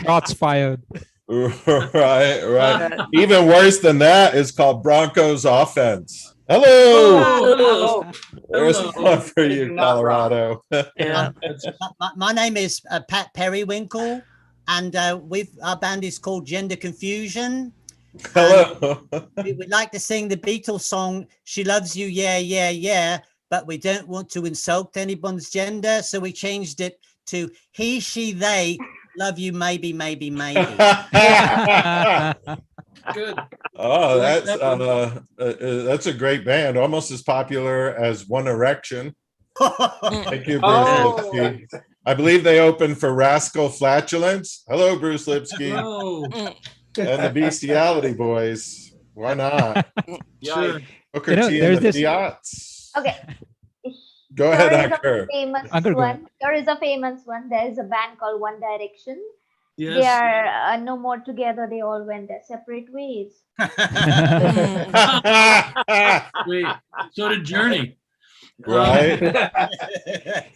shots fired. Right. Even worse than that is called Broncos Offense. Hello. Oh, There's hello. one for you, You're not wrong. Colorado. Yeah. My name is Pat Periwinkle, and our band is called Gender Confusion. Hello. We would like to sing the Beatles song "She Loves You, Yeah, Yeah, Yeah," but we don't want to insult anyone's gender, so we changed it to "He, She, They Love You, Maybe, Maybe, Maybe." Good. Oh, like that's that that's a great band, almost as popular as One Erection. Thank you, Bruce Oh. Lipsky. I believe they opened for Rascal Flatulence. Hello, Bruce Lipsky, and Oh, the Bestiality Boys. Why not? sure. Booker You know, T there's and the this- Fiats. Okay. Go ahead, There is Ankur. a famous Ankur, go one. There is a famous one. There is a band called One Direction. They Yes. are no more together. They all went their separate ways. Wait. So did Journey. Right?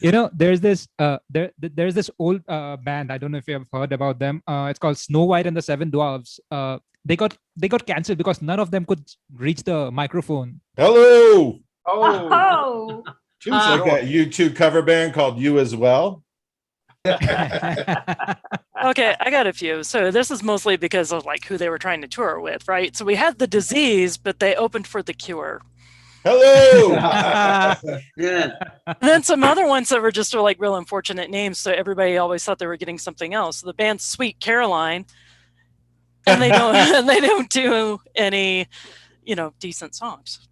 You know, there's this there's this old band. I don't know if you have heard about them. It's called Snow White and the Seven Dwarfs. They got canceled because none of them could reach the microphone. Hello. Oh, Seems like that U2 cover band called You As Well. Okay, I got a few. So this is mostly because of like who they were trying to tour with, right? So we had The Disease, but they opened for The Cure. Hello. Yeah. And then some other ones that were just like real unfortunate names, so everybody always thought they were getting something else. So the band's Sweet Caroline, and they don't do any, decent songs.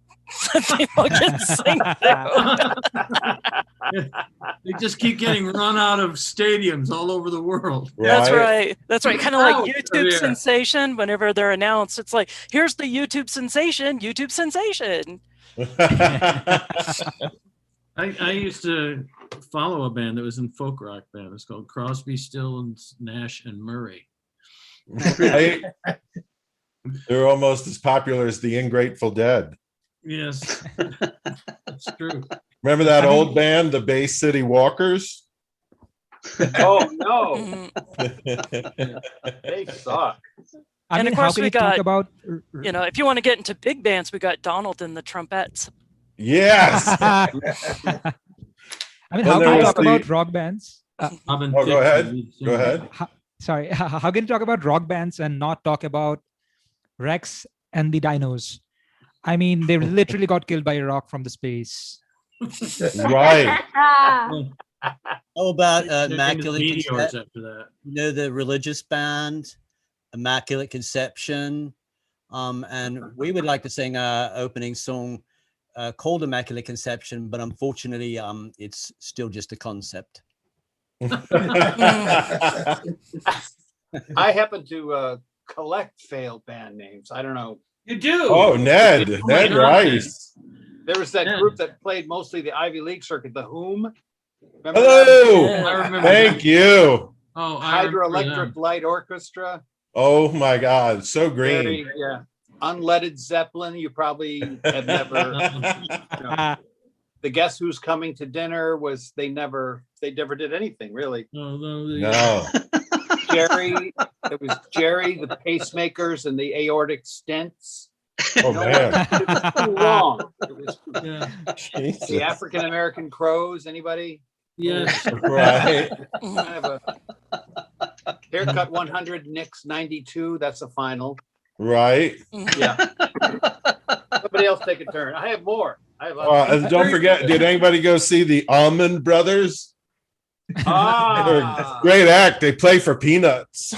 People can sing through. They just keep getting run out of stadiums all over the world. That's right. That's right. Kind of like Ouch. YouTube Yeah. sensation. Whenever they're announced, it's like, here's the YouTube sensation. YouTube sensation. I used to follow a band that was in folk rock band. It was called Crosby, Still, and Nash and Murray. Right? They're almost as popular as the Ingrateful Dead. Yes, that's true. Remember that old band, the Bay City Walkers? oh no, Mhm. they suck. I And mean, of how course can we you talk got- about If you want to get into big bands, we got Donald and the Trumpettes. Yes. I mean, how there can you was talk about the- rock bands? Robin Oh, go Thicke, ahead. the lead Go singer. ahead. Sorry, how can you talk about rock bands and not talk about Rex and the Dinos? I mean, they literally got killed by a rock from the space. Right. How about They're into Immaculate meteors Conception? after that. You know, the religious band, Immaculate Conception. And we would like to sing our opening song called Immaculate Conception, but unfortunately, it's still just a concept. I happen to collect failed band names. I don't know. You do. Oh, Ned my God. Rice. There was that Yeah. group that played mostly the Ivy League circuit, the Whom. Remember Hello. that? I remember. Thank you. Oh, I remember Hydroelectric them. Light Orchestra. Oh my God, so green. Very, yeah. Unleaded Zeppelin. You probably have never. The Guess Who's Coming to Dinner was they never did anything really. No. Jerry, it was Jerry, the pacemakers and the aortic stents. Oh man. It was too long. It was Yeah. Jesus. the African American Crows. Anybody? Yes. Right. I have a Haircut 100, Knicks 92. That's a final. Right. Yeah. Somebody else take a turn. I have more. I have And don't forget, did anybody go see the Almond Brothers? Ah, Great act. They play for peanuts.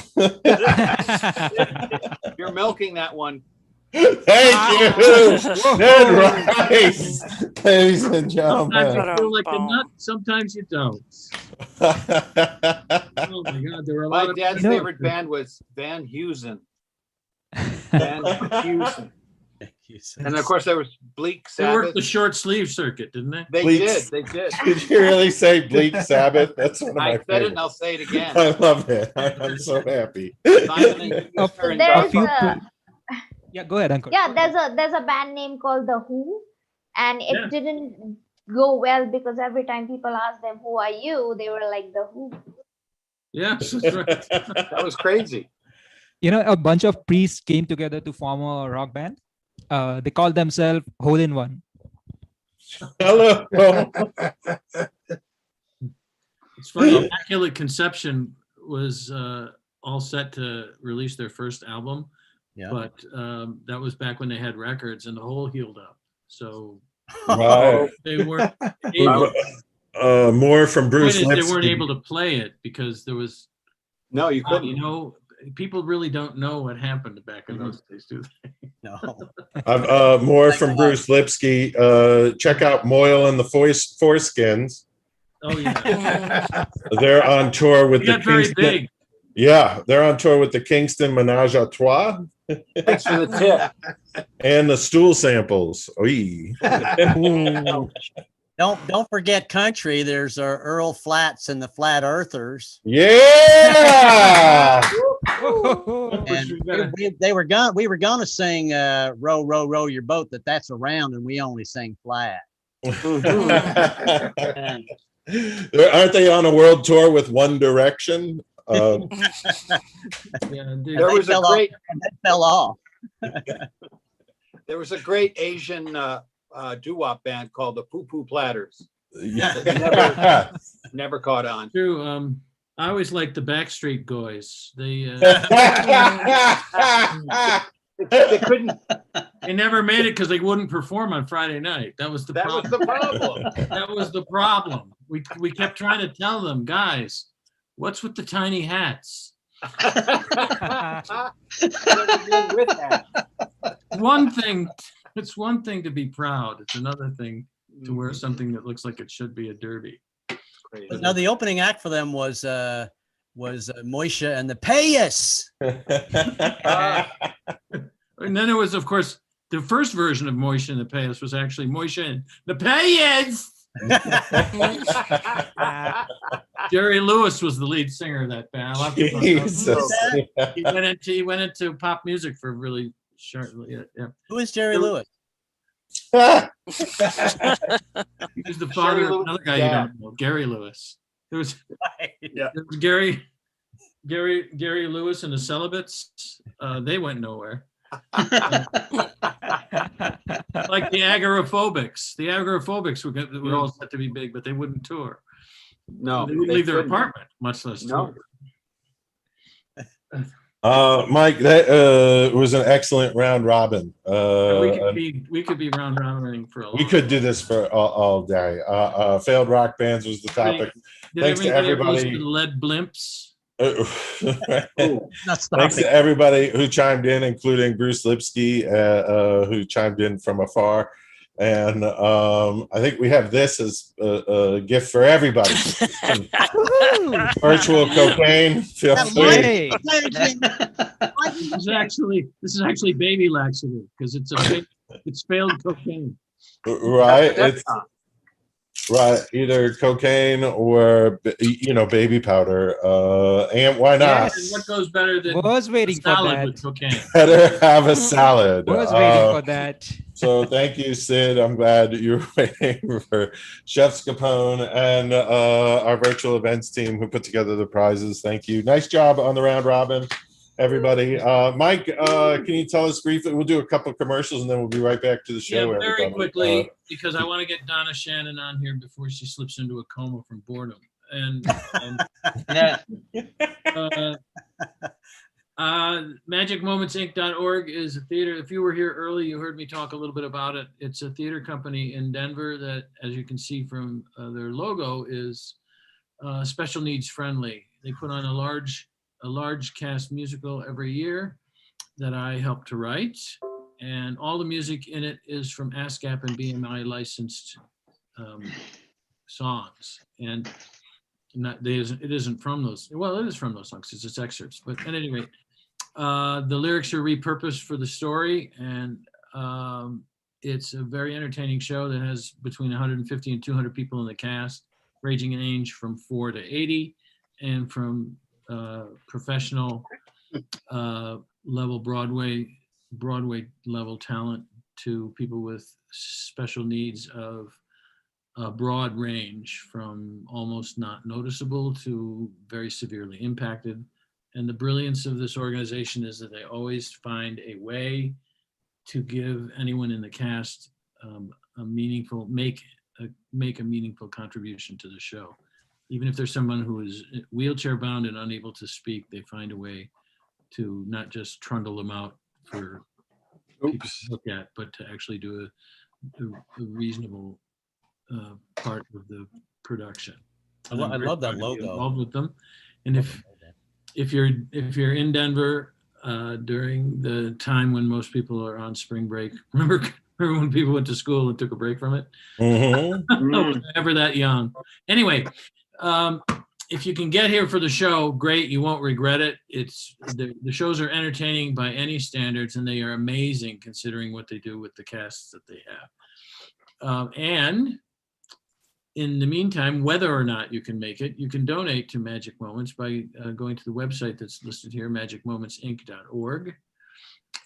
you're milking that one. Thank you, Ned Rice, ladies and Sometimes gentlemen. you feel like a nut, sometimes you don't. Oh my God, there were a lot My of dad's favorite band was Van Heusen. Van Heusen. And of course there was Bleak They worked Sabbath. the short sleeve circuit, didn't they? They Bleak- did. They did. Did you really say Bleak Sabbath? That's one of my I said it and favorites. I'll say it again. I love it. I'm so happy. Simon and Oh, Schuster and There's Garfunkel. Yeah, go ahead, Uncle. Yeah, there's a band name called The Who, and it Yeah. didn't go well because every time people asked them, "Who are you?" they were like, "The Who." Yes, that's right. That was crazy. You know, a bunch of priests came together to form a rock band. They called themselves Hole in One. Hello. It's funny. Immaculate Conception was all set to release their first album, Yeah. but that was back when they had records and the hole healed up. So Right. they weren't able, More from Bruce they weren't Lipsky. able to play it because there was, No, you couldn't. you know, people really don't know what happened back in those days, do they? No. More from Bruce Lipsky. Check out Moyle and the Foreskins. Oh yeah, They're on tour with we the got very Kingston. big. Yeah, they're on tour with the Kingston Menage a Trois Thanks for the tip. and the Stool Samples. Oy. Don't forget country. There's Earl Flats and the Flat Earthers. Yeah. And we were gonna sing "Row, Row, Row Your Boat," that's around, and we only sang flat. Aren't they on a world tour with One Direction? Yeah, indeed. There was a great That fell off. there was a great Asian doo-wop band called the Poo Poo Platters. Never caught on. True. I always liked the Backstreet Boys. They They couldn't. they never made it because they wouldn't perform on Friday night. That was the That was problem. the problem. That was the problem. We kept trying to tell them, guys, what's with the tiny hats? One thing, it's one thing to be proud. It's another thing to wear something that looks like it should be a derby. But no, the opening act for them was Moishe and the Payas. And then it was, of course, the first version of Moishe and the Payas was actually Moishe and the Payas. Jerry Lewis was the lead singer of that band. I love it. Jesus. He went into pop music for really shortly. Yeah. Who is Jerry Lewis? He was the father of Lewis' another guy you dad. don't know, Gary Lewis. There was, Yeah. there was Gary Lewis and the Celibates. They went nowhere. Like the Agoraphobics. The Agoraphobics were all set to be big, but they wouldn't tour. No, They wouldn't leave their couldn't. apartment, much less No. tour. Mike, that was an excellent round robin. We could be round robining for a long We could do this for all day. Failed rock bands was the topic. Did Thanks to everybody. listen to Lead Blimps? Thanks to everybody who chimed in, including Bruce Lipsky, who chimed in from afar. And I think we have this as a gift for everybody. Virtual cocaine. Feel free. This is actually baby laxative because it's failed cocaine. Right. It's right. Either cocaine or baby powder. And why not? And what goes better than Was waiting for salad that. with cocaine? Better have a salad. Was waiting for that. So thank you, Sid. I'm glad you're waiting for Chef Scapone and our virtual events team who put together the prizes. Thank you. Nice job on the round robin, everybody. Mike, can you tell us briefly? We'll do a couple of commercials and then we'll be right back to the show. Yeah, very everybody. quickly, because I want to get Donna Shannon on here before she slips into a coma from boredom. And magicmomentsinc.org is a theater. If you were here early, you heard me talk a little bit about it. It's a theater company in Denver that, as you can see from their logo, is special needs friendly. They put on a large cast musical every year that I help to write, and all the music in it is from ASCAP and BMI licensed songs. And it isn't from those. Well, it is from those songs. It's just excerpts. But at any rate, the lyrics are repurposed for the story, and it's a very entertaining show that has between 150 and 200 people in the cast, ranging in age from 4 to 80, and from professional level Broadway level talent to people with special needs of a broad range, from almost not noticeable to very severely impacted. And the brilliance of this organization is that they always find a way to give anyone in the cast make a meaningful contribution to the show. Even if there's someone who is wheelchair bound and unable to speak, they find a way to not just trundle them out for people to look at, but to actually do a reasonable part of the production. I love that logo. Involved with them, and if you're in Denver during the time when most people are on spring break, remember when people went to school and took a break from it? Mm-hmm. Never that young. Anyway, if you can get here for the show, great. You won't regret it. The shows are entertaining by any standards, and they are amazing considering what they do with the casts that they have. And in the meantime, whether or not you can make it, you can donate to Magic Moments by going to the website that's listed here, magicmomentsinc.org,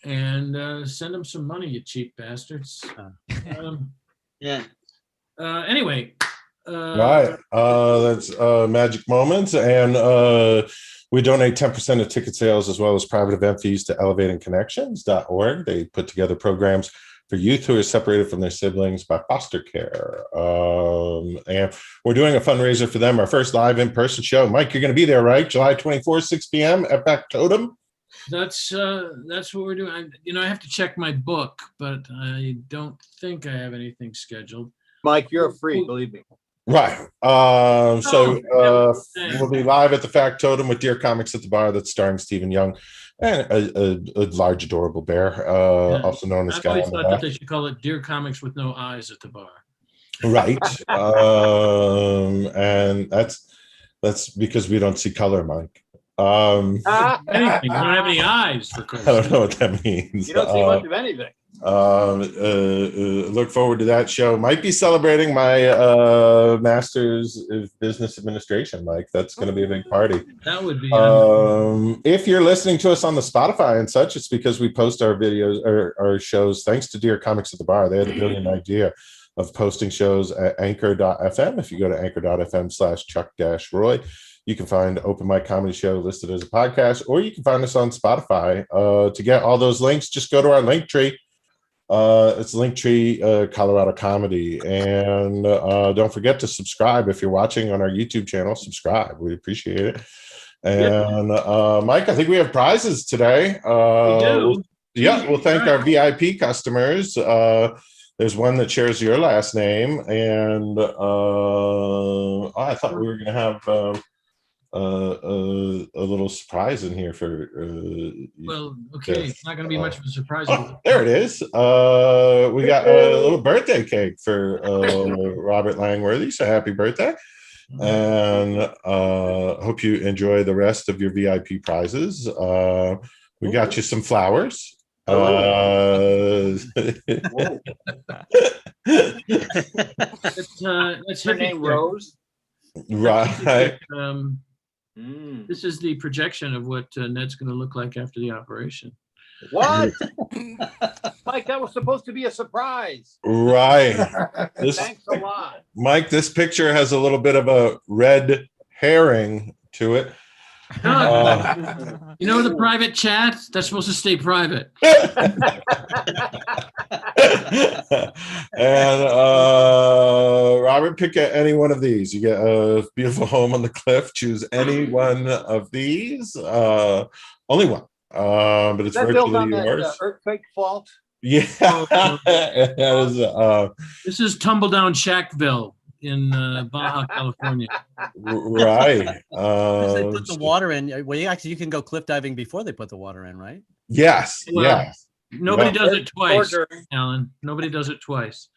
and send them some money, you cheap bastards. Anyway. Right. That's Magic Moments. And we donate 10% of ticket sales as well as private event fees to elevatingconnections.org. They put together programs for youth who are separated from their siblings by foster care. And we're doing a fundraiser for them, our first live in-person show. Mike, you're going to be there, right? July 24th, 6 p.m. at Factotum. That's what we're doing. I have to check my book, but I don't think I have anything scheduled. Mike, you're free, believe me. Right. So we'll be live at the Factotum with Dear Comics at the Bar, that's starring Stephen Young and a large, adorable bear, also known as Guy. I always thought that they should call it Dear Comics with No Eyes at the Bar. Right. And that's because we don't see color, Mike. Anything. You don't have any eyes, for Christ's I don't know what that means. You don't see much of anything. Look forward to that show. Might be celebrating my master's of business administration, Mike. That's going to be a big party. That would be. If you're listening to us on the Spotify and such, it's because we post our videos or our shows thanks to Dear Comics at the Bar. They had the brilliant idea of posting shows at anchor.fm. If you go to anchor.fm/Chuck-Roy, you can find Open Mic Comedy Show listed as a podcast, or you can find us on Spotify. To get all those links, just go to our link tree. It's Linktree Colorado Comedy. And don't forget to subscribe. If you're watching on our YouTube channel, subscribe. We appreciate it. And Mike, I think we have prizes today. We do. Yeah, we'll thank our VIP customers. There's one that shares your last name, and I thought we were going to have a little surprise in here for. Well, okay, it's not going to be much of a surprise. There it is. We got a little birthday cake for Robert Langworthy. So happy birthday! And hope you enjoy the rest of your VIP prizes. We got you some flowers. Let's her name Rose. Right. This is the projection of what Ned's going to look like after the operation. What? Mike, that was supposed to be a surprise. Right. Thanks a lot. Mike, this picture has a little bit of a red herring to it. You know the private chat? That's supposed to stay private. And Robert, pick any one of these. You get a beautiful home on the cliff. Choose any one of these. Only one. But it's virtually yours. That earthquake fault. Yeah. This is Tumbledown Shackville in Baja, California. Right. They put the water in. Well, you can go cliff diving before they put the water in, right? Yes. Well, yes. Nobody does it twice, Alan. Nobody does it twice.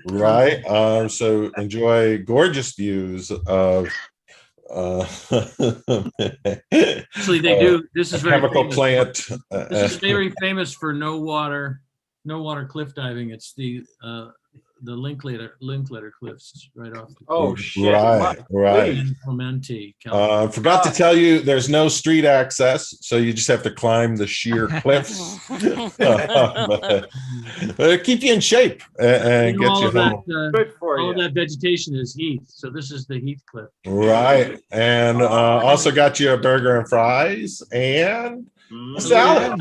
Right. So enjoy gorgeous views of actually they do. This is very chemical famous. plant. This is very famous for no water cliff diving. It's the Linklater cliffs right off. Oh shit! Right. Clemente, forgot to tell you, there's no street access, so you just have to climb the sheer cliffs. but keep you in shape and get you home. Good for all you. of that vegetation is heath, so this is the heath cliff. Right, and also got you a burger and fries and a salad.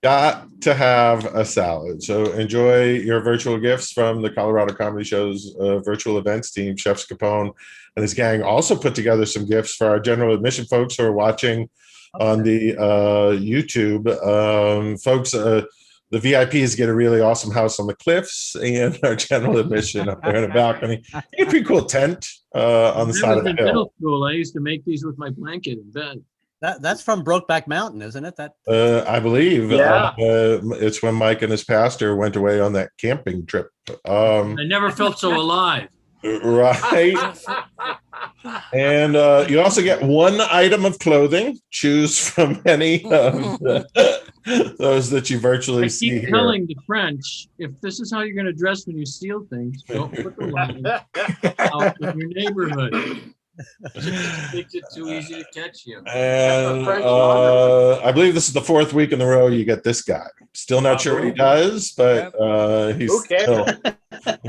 Got to have a salad. So enjoy your virtual gifts from the Colorado Comedy Show's virtual events team. Chef Capone and his gang also put together some gifts for our general admission folks who are watching on the YouTube. Folks, the VIPs get a really awesome house on the cliffs, and our general admission up there in the balcony. A pretty cool tent on the side of the hill. Middle school, I used to make these with my blanket in bed. That's from Brokeback Mountain, isn't it? That I believe. Yeah. It's when Mike and his pastor went away on that camping trip. I never felt so alive. Right. And you also get one item of clothing. Choose from any of those that you virtually see here. I keep telling the French, if this is how you're going to dress when you steal things, don't put the line out in your neighborhood. It makes it too easy to catch you. And I believe this is the 4th week in a row you get this guy. Still not sure what he does, but he's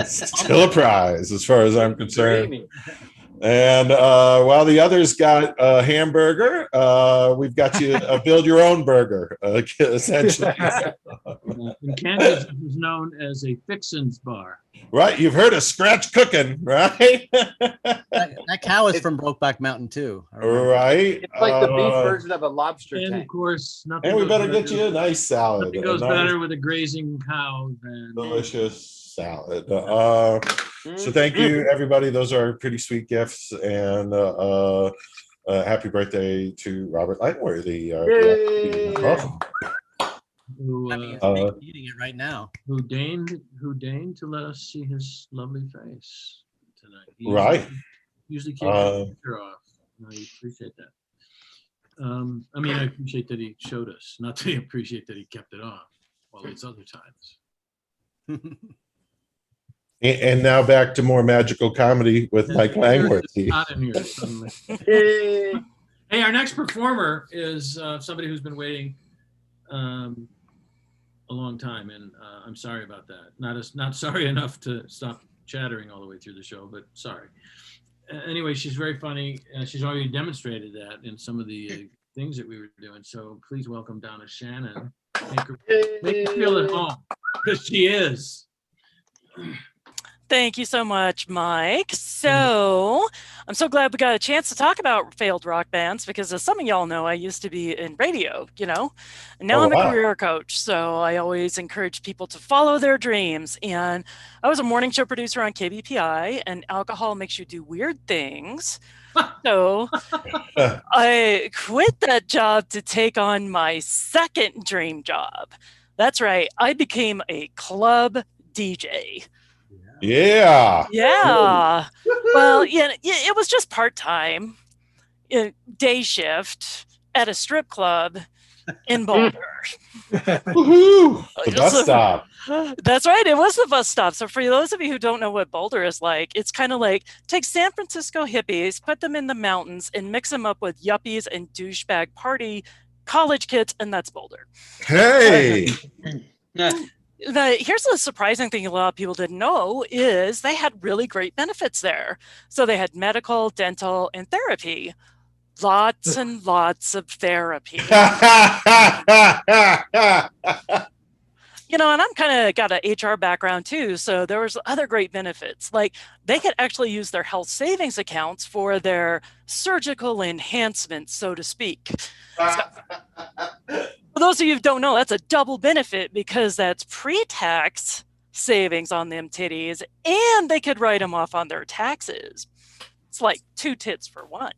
still a prize as far as I'm concerned. And while the others got a hamburger, we've got you a build your own burger, essentially. In Kansas, it was known as a fixins bar. Right, you've heard of scratch cooking, right? that cow is from Brokeback Mountain too. Right. It's like the beef version of a lobster And tank. of course, nothing. And we goes better get you a nice salad. Nothing goes better with a grazing cow than delicious salad. So thank you, everybody. Those are pretty sweet gifts, and happy birthday to Robert Langworthy. who eating it right now. Who deigned to let us see his lovely face tonight. He usually keeps the picture off. No, you appreciate that. I mean, I appreciate that he showed us, not that I appreciate that he kept it off all these other times. And now back to more magical comedy with Mike Langworthy. Hey, our next performer is somebody who's been waiting a long time, and I'm sorry about that. Not sorry enough to stop chattering all the way through the show, but sorry. Anyway, she's very funny. She's already demonstrated that in some of the things that we were doing. So please welcome Donna Shannon. Make her feel at home, because she is. Thank you so much, Mike. So I'm so glad we got a chance to talk about failed rock bands because as some of y'all know, I used to be in radio, and now I'm a career coach. So I always encourage people to follow their dreams. And I was a morning show producer on KBPI, and alcohol makes you do weird things. So I quit that job to take on my second dream job. That's right. I became a club DJ. Yeah. Yeah. Well, it was just part-time, day shift at a strip club in Boulder. Woohoo! The bus stop. That's right. It was the bus stop. So for those of you who don't know what Boulder is like, it's kind of like take San Francisco hippies, put them in the mountains, and mix them up with yuppies and douchebag party college kids, and that's Boulder. Hey. Here's the surprising thing a lot of people didn't know is they had really great benefits there. So they had medical, dental, and therapy. Lots and lots of therapy. And I'm kind of got an HR background too. So there was other great benefits. Like they could actually use their health savings accounts for their surgical enhancements, so to speak. For those of you who don't know, that's a double benefit because that's pre-tax savings on them titties and they could write them off on their taxes. It's like 2 tits for 1.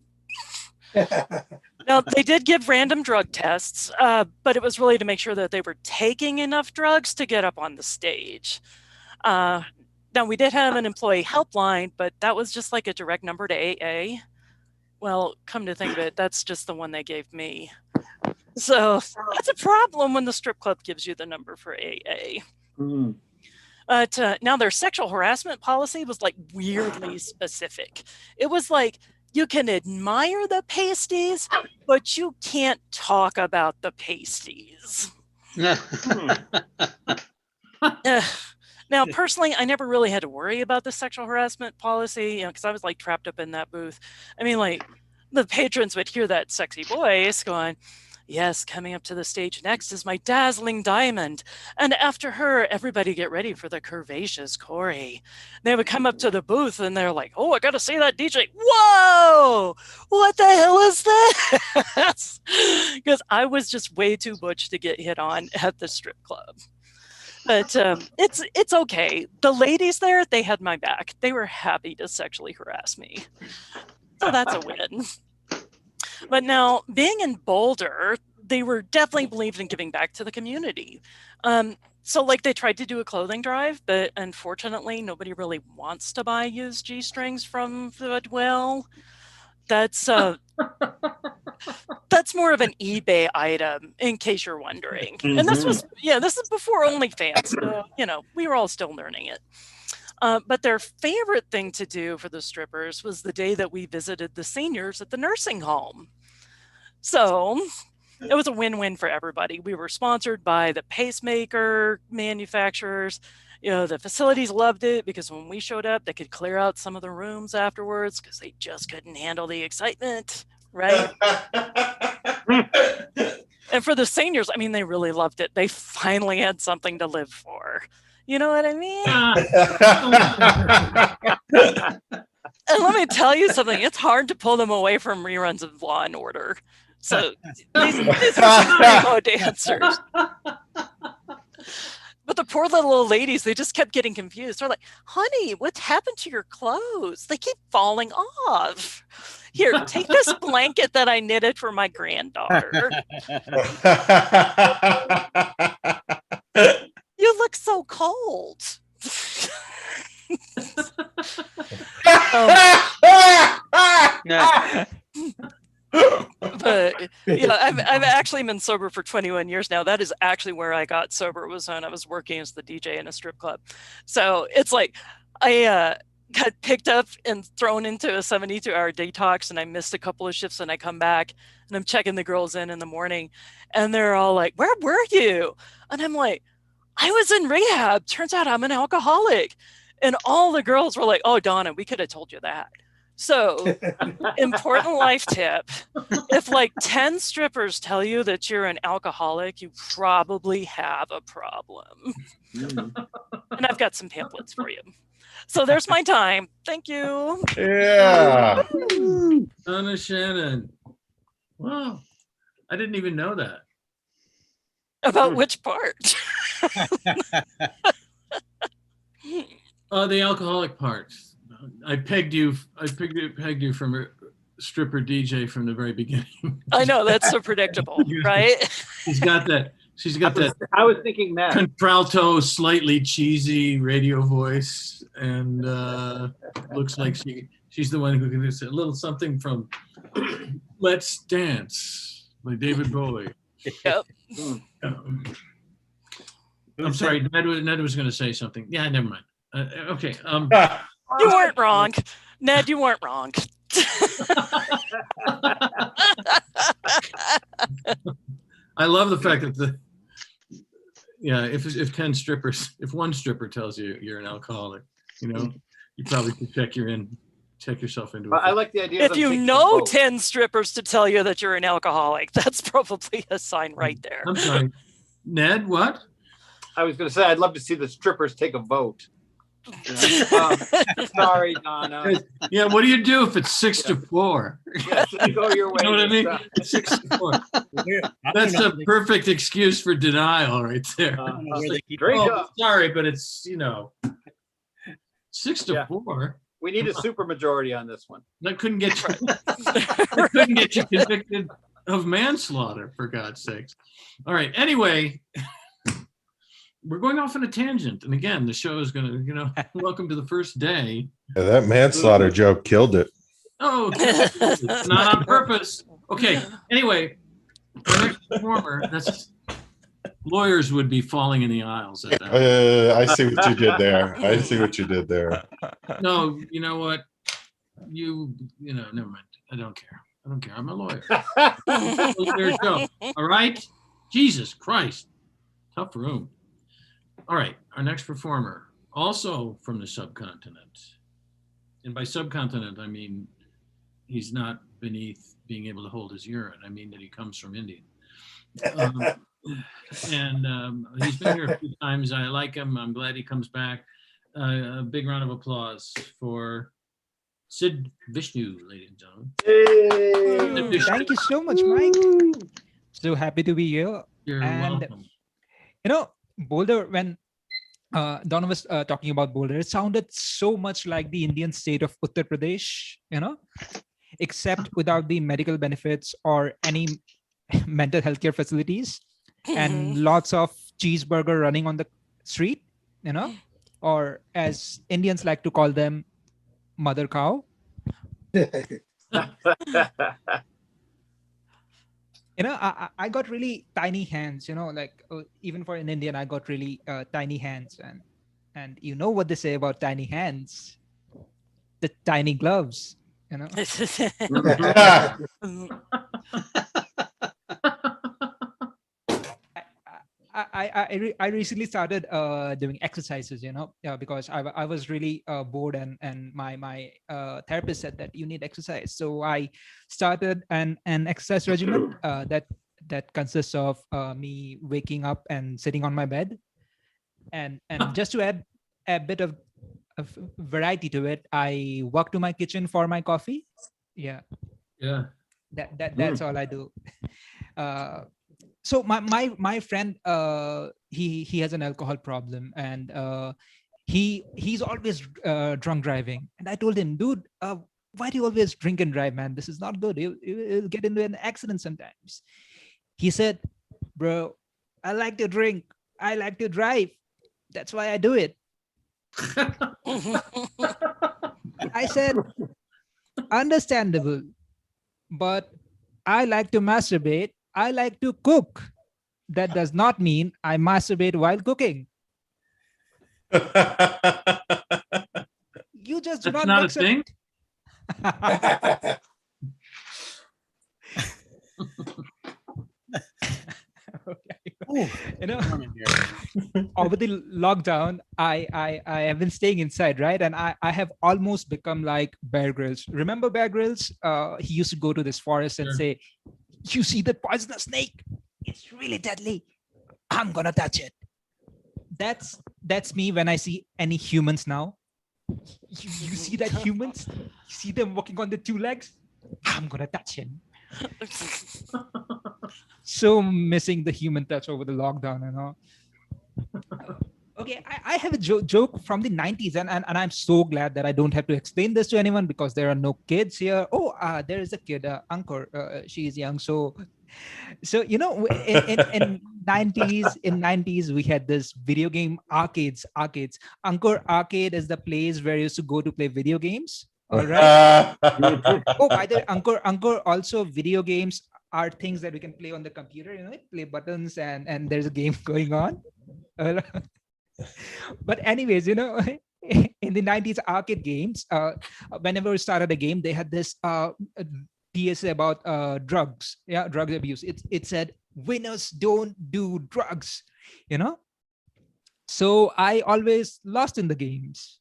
Now, they did give random drug tests, but it was really to make sure that they were taking enough drugs to get up on the stage. Now, we did have an employee helpline, but that was just like a direct number to AA. Well, come to think of it, that's just the one they gave me. So that's a problem when the strip club gives you the number for AA. But now their sexual harassment policy was like weirdly specific. It was like, you can admire the pasties, but you can't talk about the pasties. Now, personally, I never really had to worry about the sexual harassment policy, because I was like trapped up in that booth. I mean, like the patrons would hear that sexy voice going, yes, coming up to the stage next is my dazzling diamond. And after her, everybody get ready for the curvaceous Corey. They would come up to the booth and they're like, oh, I got to see that DJ. Whoa, what the hell is this? Because I was just way too butch to get hit on at the strip club. But it's okay. The ladies there, they had my back. They were happy to sexually harass me. So that's a win. But now, being in Boulder, they were definitely believed in giving back to the community. So like they tried to do a clothing drive, but unfortunately, nobody really wants to buy used G-strings from Goodwill. That's more of an eBay item, in case you're wondering. And this is before OnlyFans. So, we were all still learning it. But their favorite thing to do for the strippers was the day that we visited the seniors at the nursing home. So it was a win-win for everybody. We were sponsored by the pacemaker manufacturers. The facilities loved it because when we showed up, they could clear out some of the rooms afterwards because they just couldn't handle the excitement, right? And for the seniors, I mean, they really loved it. They finally had something to live for. You know what I mean? And let me tell you something. It's hard to pull them away from reruns of Law and Order. So these are primo dancers. But the poor little old ladies, they just kept getting confused. They're like, honey, what happened to your clothes? They keep falling off. Here, take this blanket that I knitted for my granddaughter. You look so cold. But I've actually been sober for 21 years now. That is actually where I got sober, was when I was working as the DJ in a strip club. So it's like I got picked up and thrown into a 72-hour detox, and I missed a couple of shifts, and I come back and I'm checking the girls in the morning, and they're all like, where were you? And I'm like, I was in rehab. Turns out I'm an alcoholic. And all the girls were like, oh, Donna, we could have told you that. So, important life tip. If like 10 strippers tell you that you're an alcoholic, you probably have a problem. And I've got some pamphlets for you. So there's my time. Thank you. Yeah. Donna Shannon. Wow. I didn't even know that. About which part? The alcoholic part. I pegged you from a stripper DJ from the very beginning. I know, that's so predictable, right? She's got that I was thinking that. contralto, slightly cheesy radio voice, and looks like she's the one who can do a little something from Let's Dance by David Bowie. Yep. I'm sorry, Ned was going to say something. Yeah, never mind. Okay. You weren't wrong. Ned, you weren't wrong. I love the fact that if 10 strippers, if one stripper tells you you're an alcoholic, you probably could check yourself into it. I like the idea. If you know 10 strippers to tell you that you're an alcoholic, that's probably a sign right there. I'm sorry, Ned. What? I was going to say I'd love to see the strippers take a vote. Sorry, Donna. Yeah, what do you do if it's 6-4? Yeah, so you go your way. You know what I mean? 6-4. That's a perfect excuse for denial right there. Sorry, but it's 6-4. We need a super majority on this one. That couldn't get you convicted of manslaughter, for God's sakes. All right. Anyway, we're going off on a tangent, and again, the show is going to, welcome to the first day. Yeah, that manslaughter joke killed it. Oh, it's not on purpose. Okay. Anyway, our next performer. Lawyers would be falling in the aisles at that. I see what you did there. No, you know what? Never mind. I don't care. I'm a lawyer. Lawyer show. All right. Jesus Christ. Tough room. All right. Our next performer, also from the subcontinent. And by subcontinent, I mean he's not beneath being able to hold his urine. I mean that he comes from India. And he's been here a few times. I like him. I'm glad he comes back. A big round of applause for Sid Bishnu, ladies and gentlemen. Hey. Thank you so much, Mike. So happy to be here. You're welcome. Boulder, when Donna was talking about Boulder, it sounded so much like the Indian state of Uttar Pradesh, except without the medical benefits or any mental health care facilities, and lots of cheeseburger running on the street, or as Indians like to call them, mother cow. I got really tiny hands, even for an Indian, I got really tiny hands, and you know what they say about tiny hands, the tiny gloves, I recently started doing exercises, because I was really bored, and my therapist said that you need exercise. So I started an exercise regimen that consists of me waking up and sitting on my bed, and just to add a bit of variety to it, I walk to my kitchen for my coffee. Yeah. That's all I do. So my friend, he has an alcohol problem, and he's always drunk driving. And I told him, dude, why do you always drink and drive, man? This is not good. You'll get into an accident sometimes. He said, bro, I like to drink. I like to drive. That's why I do it. I said, understandable, but I like to masturbate. I like to cook. That does not mean I masturbate while cooking. You just do That's not not mix a thing? You know, over the lockdown, I have been staying inside, right? And I have almost become like Bear Grylls. Remember Bear Grylls? He used to go to this forest and Sure. say, "You see that poisonous snake? It's really deadly. I'm gonna touch it." That's me when I see any humans now. You see that humans? You see them walking on the two legs? I'm gonna touch him. So missing the human touch over the lockdown, you know. Okay, I have a joke from the 90s, and I'm so glad that I don't have to explain this to anyone because there are no kids here. Oh, there is a kid, Ankur. She's young, so you know, in 90s we had this video game arcades. Ankur Arcade is the place where you used to go to play video games. All right. Oh, by the way, Ankur, also video games are things that we can play on the computer, you know, play buttons and there's a game going on. But anyways, you know, in the 90s arcade games, whenever we started a game, they had this PSA about drugs, drug abuse. It said, "Winners don't do drugs," you know. So I always lost in the games.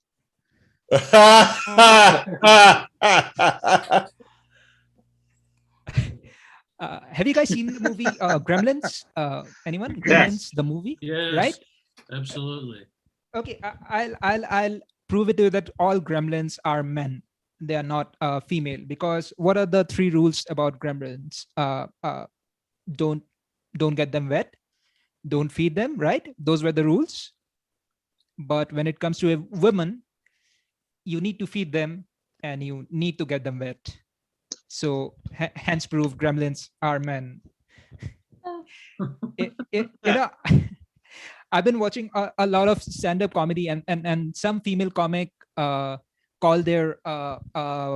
Have you guys seen the movie Gremlins? Anyone? Gremlins, the movie? Yes. Right? Absolutely. Okay, I'll prove it to you that all gremlins are men. They are not female. Because what are the 3 rules about gremlins? Don't get them wet. Don't feed them. Right? Those were the rules. But when it comes to a woman, you need to feed them and you need to get them wet. So hence proof gremlins are men. You know, I've been watching a lot of stand-up comedy and some female comic call their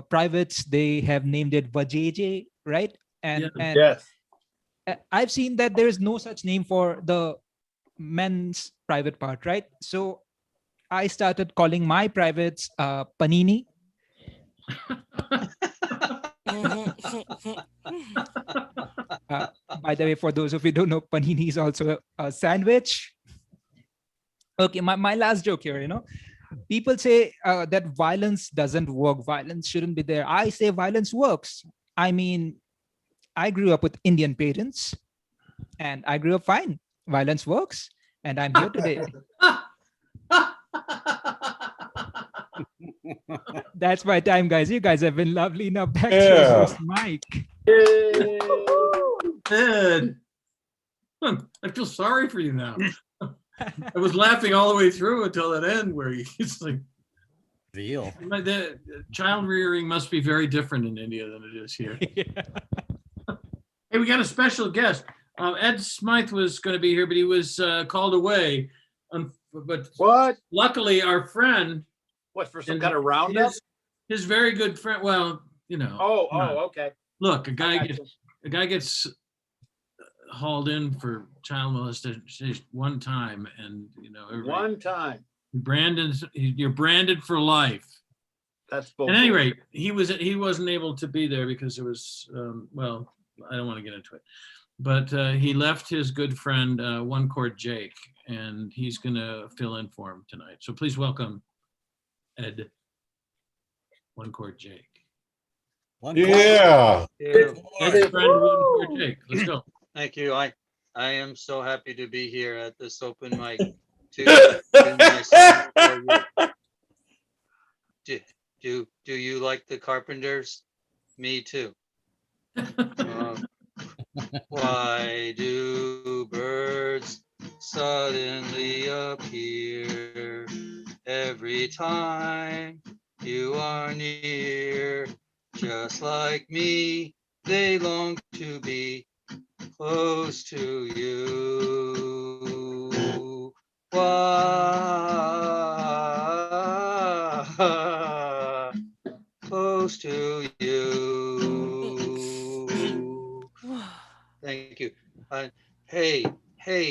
privates, they have named it Vajayjay, right? And Yes. I've seen that there is no such name for the men's private part, right? So I started calling my privates Panini. By the way, for those of you who don't know, panini is also a sandwich. Okay, my last joke here, you know, people say that violence doesn't work. Violence shouldn't be there. I say violence works. I mean, I grew up with Indian parents and I grew up fine. Violence works. And I'm here today. That's my time, guys. You guys have been lovely. Now back to your host, Mike. Ed, I feel sorry for you now. I was laughing all the way through until that end where it's like, Veal. the child rearing must be very different in India than it is here. Hey, we got a special guest. Ed Smyth was going to be here, but he was called away. But what? Luckily, our friend. What, for some kind of roundup? His very good friend. Well, you know. Oh, okay. Look, a guy gets hauled in for child molestation one time, and you know. One time. You're branded for life. That's At bullshit. any rate, he wasn't able to be there because it was well, I don't want to get into it, but he left his good friend One Chord Jake, and he's gonna fill in for him tonight. So please welcome Ed One Chord Jake. Yeah. Ed's friend One Chord Jake. Let's go. Thank you. I am so happy to be here at this open mic. Do you like the Carpenters? Me too. Why do birds suddenly appear every time you are near? Just like me, they long to be close to you. Why? Close to you. Thank you. Hey,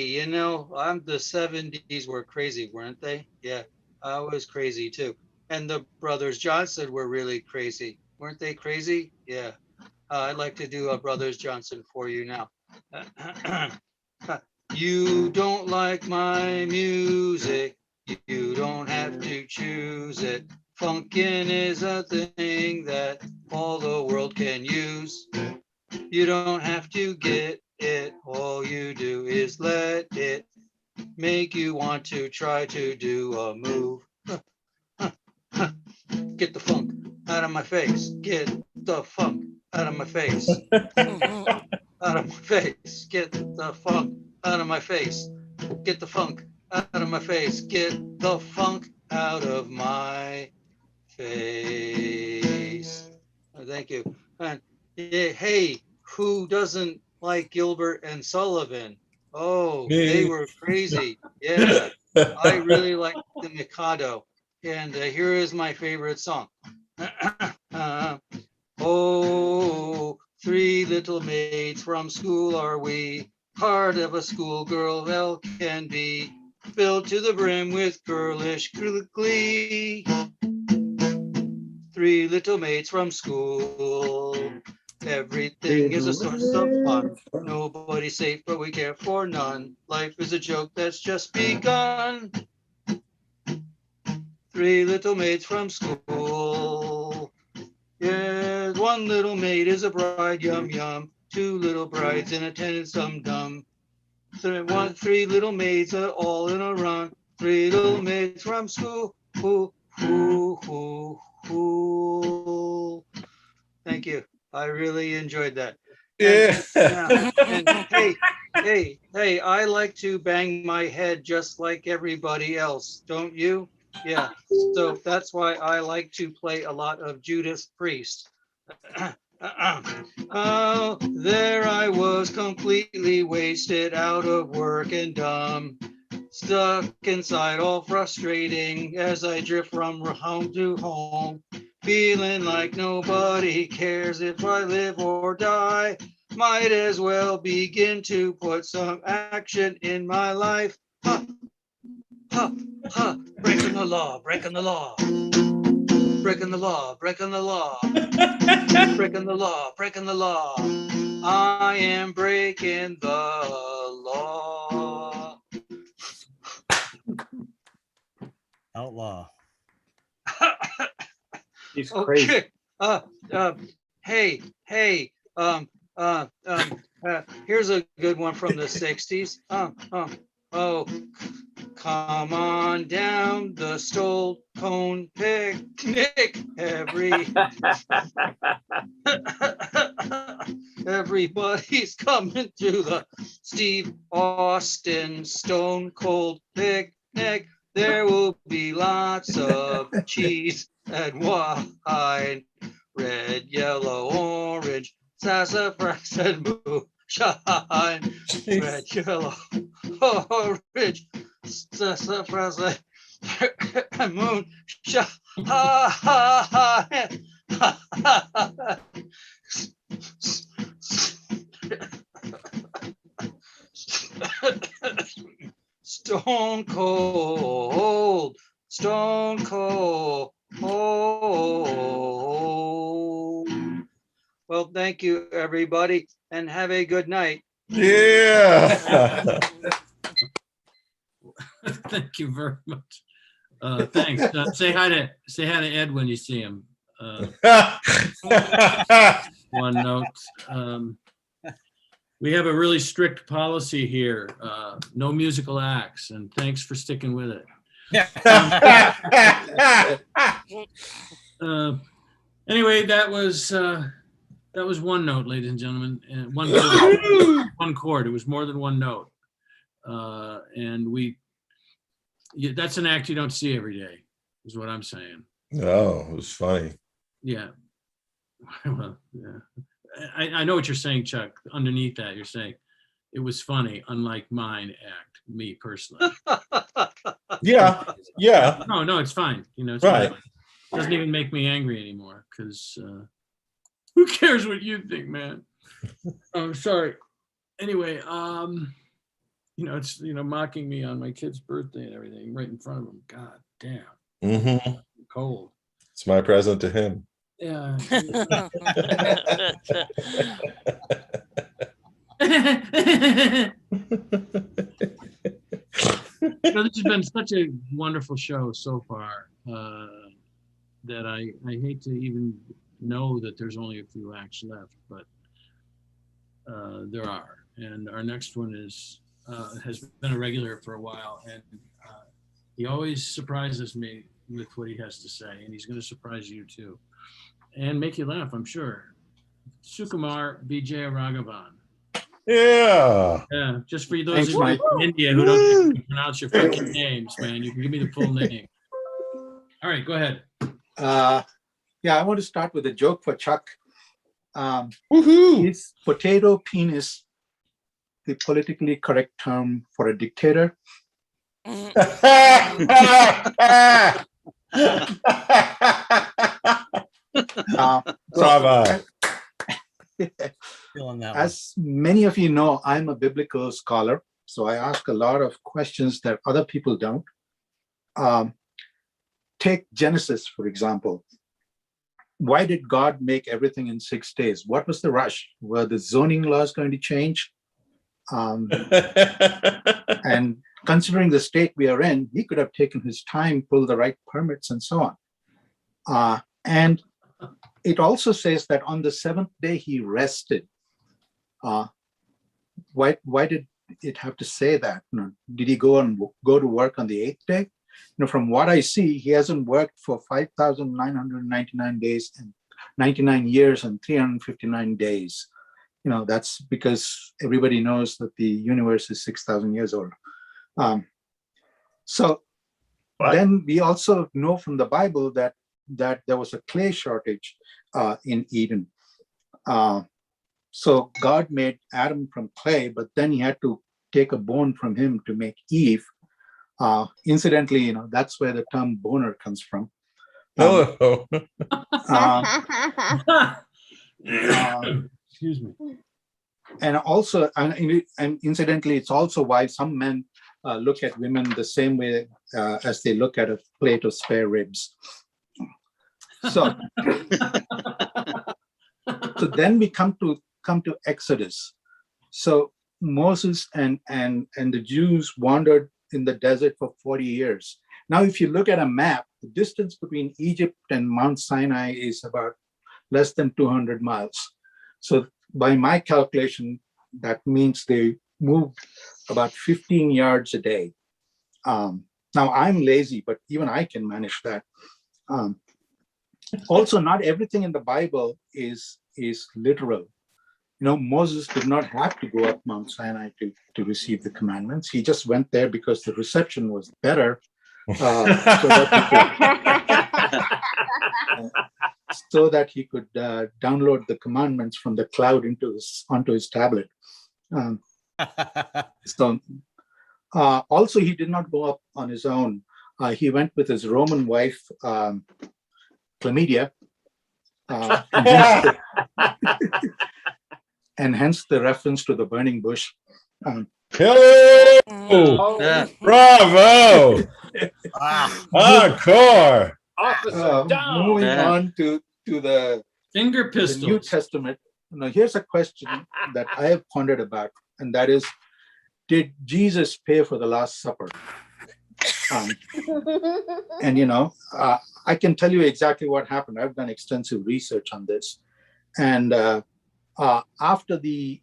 you know, the 70s were crazy, weren't they? Yeah, I was crazy too. And the Brothers Johnson were really crazy. Weren't they crazy? Yeah. I'd like to do a Brothers Johnson for you now. You don't like my music, you don't have to choose it. Funkin' is a thing that all the world can use. You don't have to get it, all you do is let it make you want to try to do a move. Get the funk out of my face, get the funk out of my face. Out of my face, get the funk out of my face. Get the funk out of my face, get the funk out of my face. Thank you. And yeah, hey, who doesn't like Gilbert and Sullivan? Oh, they Me. were crazy. Yeah, I really like the Mikado. And here is my favorite song. Oh, three little maids from school are we, heart of a schoolgirl well can be, filled to the brim with girlish glee. Three little maids from school, everything is a source of fun. Nobody's safe, but we care for none. Life is a joke that's just begun. Three little maids from school. Yeah, one little maid is a bride, yum yum. Two little brides in attendance, dum dum. Three little maids are all in a run. Three little maids from school. Ooh, ooh, ooh, ooh. Thank you. I really enjoyed that. Yeah. And hey, I like to bang my head just like everybody else, don't you? Yeah, so that's why I like to play a lot of Judas Priest. Oh, there I was completely wasted, out of work and dumb, stuck inside, all frustrating as I drift from home to home, feeling like nobody cares if I live or die. Might as well begin to put some action in my life. Ha, ha, ha, breaking the law, breaking the law. Breaking the law, breaking the law. Breaking the law, breaking the law. I am breaking the law. Outlaw. He's crazy. Okay. Hey. Here's a good one from the '60s. Oh, come on down the Stole Cone picnic, everybody's coming to the Steve Austin Stone Cold picnic. There will be lots of cheese and wine, red, yellow, orange, sassafras and moonshine, red, yellow, orange, sassafras and moonshine. Stone cold, stone cold. Well, thank you, everybody, and have a good night. Yeah. Thank you very much. Thanks. Say hi to Ed when you see him. One note. We have a really strict policy here. No musical acts, and thanks for sticking with it. Anyway, that was one note, ladies and gentlemen, and one chord. It was more than one note, and that's an act you don't see every day, is what I'm saying. Oh, it was funny. Yeah. Well, yeah. I know what you're saying, Chuck. Underneath that, you're saying it was funny, unlike mine act, me personally. Yeah. No, it's fine. It's right. fine. It doesn't even make me angry anymore, because who cares what you think, man? I'm sorry. Anyway, it's mocking me on my kid's birthday and everything right in front of him. God damn. Mm-hmm. Cold. It's my present to him. Yeah. This has been such a wonderful show so far that I hate to even know that there's only a few acts left, but there are. And our next one has been a regular for a while, and he always surprises me with what he has to say, and he's going to surprise you too, and make you laugh, I'm sure. Sukumar Vijayaraghavan. Yeah. Yeah, just for those Thanks, of you Mike. from India who don't pronounce your fucking names, man, you can give me the full name. All right, go ahead. Yeah, I want to start with a joke for Chuck. Woohoo! Is potato penis the politically correct term for a dictator? Bravo. Feeling that one. As many of you know, I'm a biblical scholar, so I ask a lot of questions that other people don't. Take Genesis, for example. Why did God make everything in 6 days? What was the rush? Were the zoning laws going to change? And considering the state we are in, he could have taken his time, pulled the right permits and so on. And it also says that on the seventh day he rested. Why did it have to say that? Did he go to work on the eighth day? From what I see, he hasn't worked for 5,999 days and 99 years and 359 days. That's because everybody knows that the universe is 6,000 years old. Then we also know from the Bible that there was a clay shortage in Eden. So God made Adam from clay, but then he had to take a bone from him to make Eve. Incidentally, that's where the term boner comes from. Hello. Excuse me. And also, and incidentally, it's also why some men look at women the same way as they look at a plate of spare ribs. So then we come to Exodus. So Moses and the Jews wandered in the desert for 40 years. Now, if you look at a map, the distance between Egypt and Mount Sinai is about less than 200 miles. So by my calculation, that means they moved about 15 yards a day. Now, I'm lazy, but even I can manage that. Also, not everything in the Bible is literal. Moses did not have to go up Mount Sinai to receive the commandments. He just went there because the reception was better. So that he could download the commandments from the cloud onto his tablet. Also, he did not go up on his own. He went with his Roman wife, Chlamydia, and hence the reference to the burning bush. Hello! Bravo! Encore! Officer down. Moving on to the Finger the pistols. New Testament. Now, here's a question that I have pondered about, and that is, did Jesus pay for the Last Supper? And I can tell you exactly what happened. I've done extensive research on this, and after the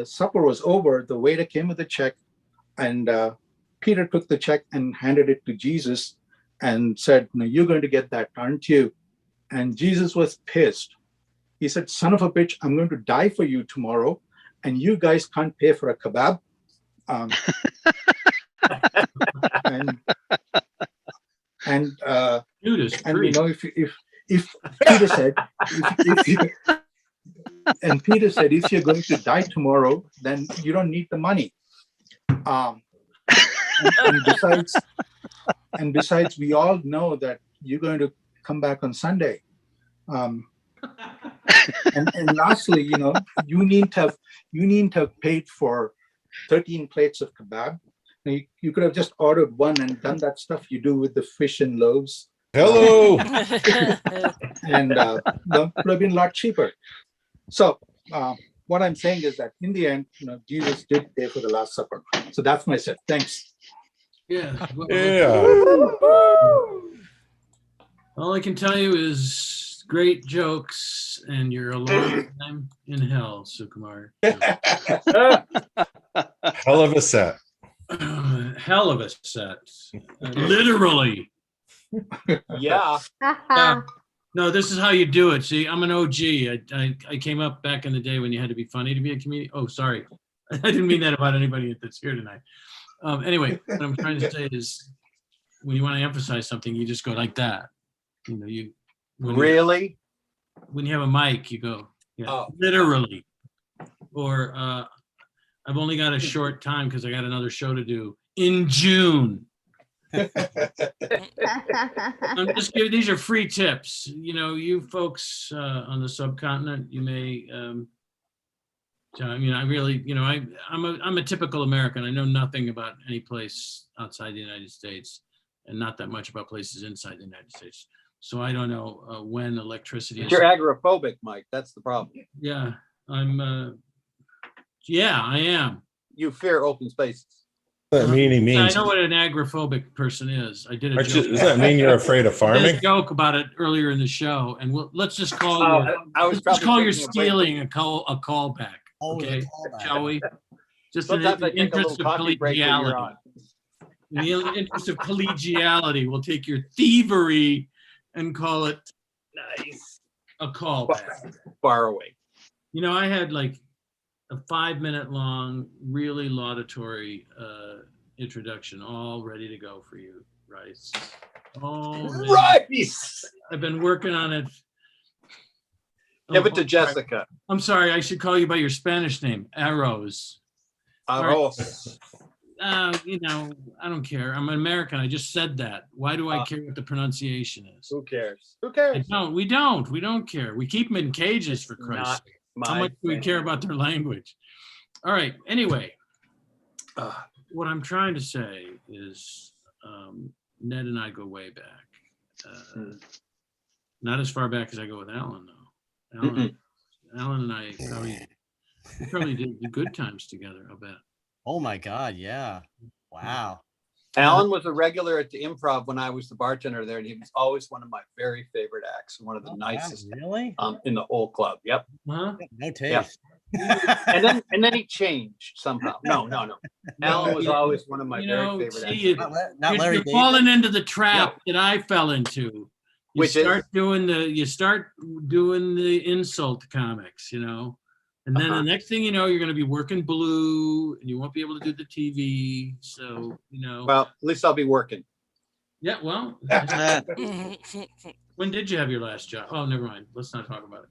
supper was over, the waiter came with a check, and Peter took the check and handed it to Jesus and said, "You're going to get that, aren't you?" And Jesus was pissed. He said, "Son of a bitch, I'm going to die for you tomorrow, and you guys can't pay for a kebab." If Peter said, and Peter said, if you're going to die tomorrow, then you don't need the money. And besides, we all know that you're going to come back on Sunday. And lastly, you need to have paid for 13 plates of kebab. You could have just ordered one and done that stuff you do with the fish and loaves. Hello. And that would have been a lot cheaper. So what I'm saying is that in the end, Jesus did pay for the Last Supper. So that's my set. Thanks. Yeah. Well, Yeah. all I can tell you is great jokes, and you're a long time in hell, Sukumar. Hell of a set. Hell of a set. Literally. Yeah. Yeah. No, this is how you do it. See, I'm an OG. I came up back in the day when you had to be funny to be a comedian. Oh, sorry. I didn't mean that about anybody that's here tonight. Anyway, what I'm trying to say is when you want to emphasize something, you just go like that. Really? When you have a mic, you go, yeah, Oh. literally. Or I've only got a short time because I got another show to do in June. I'm just giving, these are free tips. You folks on the subcontinent, you may, I really, I'm a typical American. I know nothing about any place outside the United States and not that much about places inside the United States. So I don't know when electricity But is. you're agoraphobic, Mike. That's the problem. Yeah, yeah, I am. You fear open spaces. Does that mean he I means? know what an agoraphobic person is. I did a Does joke. that mean you're afraid of I did farming? a joke about it earlier in the show, and let's just call I was let's call you're thinking of breaking- stealing a callback. Oh, the Okay, callback. shall we? Just in Sometimes the I take a interest little of coffee break when you're collegiality. on. In the interest of collegiality, we'll take your thievery and call it Nice. a callback. Far away. I had like a 5-minute long, really laudatory introduction, all ready to go for you, Rice. All ready. Rice! I've been working on it. Give it Oh, to Jessica. I'm sorry, I should call you by your Spanish name, Arrows. Arroz. I don't care. I'm an American. I just said that. Why do I care what the pronunciation is? Who cares? Who cares? We don't care. We keep them in cages, for Christ's sake. How much do we care about their language? All right. Anyway, what I'm trying to say is Ned and I go way back. Not as far back as I go with Alan, though. Alan and I probably did the good times together, I'll bet. Oh my God, yeah. Wow. Alan was a regular at the Improv when I was the bartender there, and he was always one of my very favorite acts, one of the nicest Really? in the whole club. Yep. Huh? No taste. And then he changed somehow. No. Alan was always one of my very favorite acts. See, Not Larry you're David. falling into the trap that I fell into. You Which is? start doing the insult comics, and then the next thing you know, you're going to be working blue, and you won't be able to do the TV. So Well, at least I'll be working. yeah. Well, when did you have your last job? Oh, never mind. Let's not talk about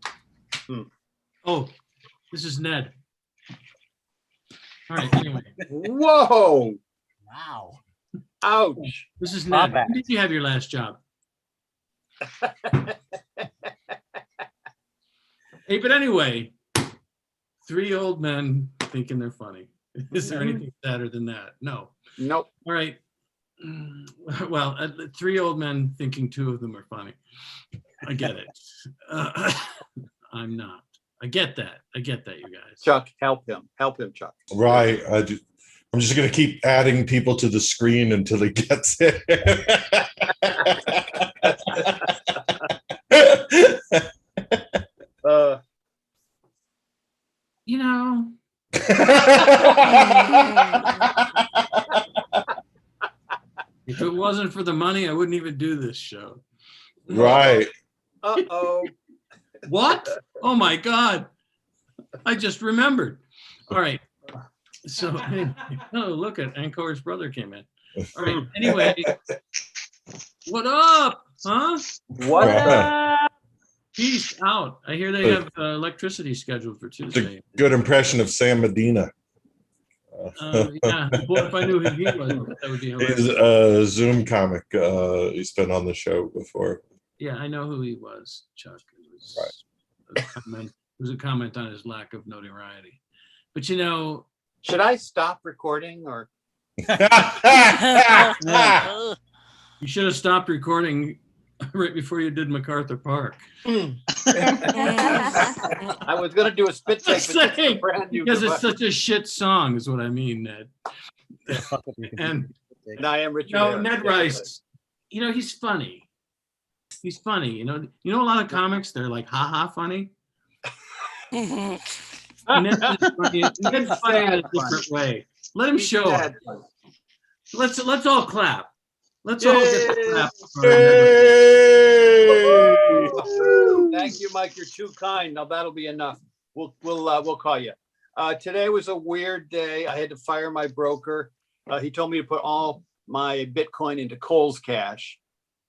it. Oh, this is Ned. All right. Anyway, Whoa! Wow. Ouch! this is Ned. When did you have your last job? Hey, but anyway, 3 old men thinking they're funny. Is there anything sadder than that? No. Nope. All right. Well, 3 old men thinking 2 of them are funny. I get it. I'm not. I get that, you guys. Chuck, help him. Help him, Chuck. Right. I'm just going to keep adding people to the screen until he gets it. If it wasn't for the money, I wouldn't even do this show. Right. Uh-oh. What? Oh my God. I just remembered. All right. So, oh, look at Ancor's brother came in. All right. Anyway, what up? Huh? What up? Peace out. I hear they have electricity scheduled for It's a Tuesday. good impression of Sam Medina. Yeah. Boy, if I knew who he was, that would be hilarious. He's a Zoom comic. He's been on the show before. Yeah, I know who he was, Chuck. It was a comment on his lack of notoriety. But should I stop recording or? You should have stopped recording right before you did MacArthur Park. I was gonna do a spit take, Just but it's a saying, brand new because it's device. such a shit song, is what I mean, Ned. And And I am Richard. no, Harris. Ned Yeah. Rice, he's funny. He's funny. You know, a lot of comics, they're like, ha funny. Ned is funny. Ned's funny in a different way. Let him show up. Let's all clap. Let's all get the clap. for Ned. Thank you, Mike. You're too kind. Now that'll be enough. We'll call you. Today was a weird day. I had to fire my broker. He told me to put all my Bitcoin into Cole's Cash.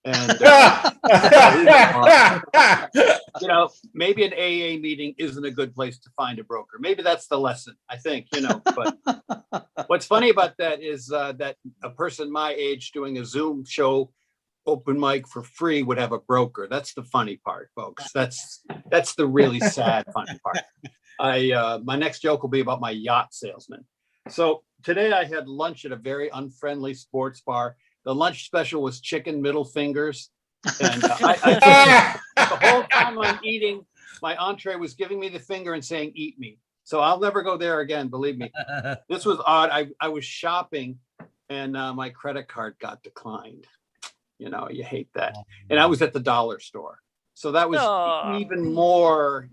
And maybe an AA meeting isn't a good place to find a broker. Maybe that's the lesson, I think, but what's funny about that is that a person my age doing a Zoom show open mic for free would have a broker. That's the funny part, folks. That's the really sad funny part. My next joke will be about my yacht salesman. So today I had lunch at a very unfriendly sports bar. The lunch special was chicken middle fingers. And the whole time I'm eating, my entree was giving me the finger and saying, eat me. So I'll never go there again, believe me. This was odd. I was shopping and my credit card got declined. You hate that. And I was at the dollar store. So that was even more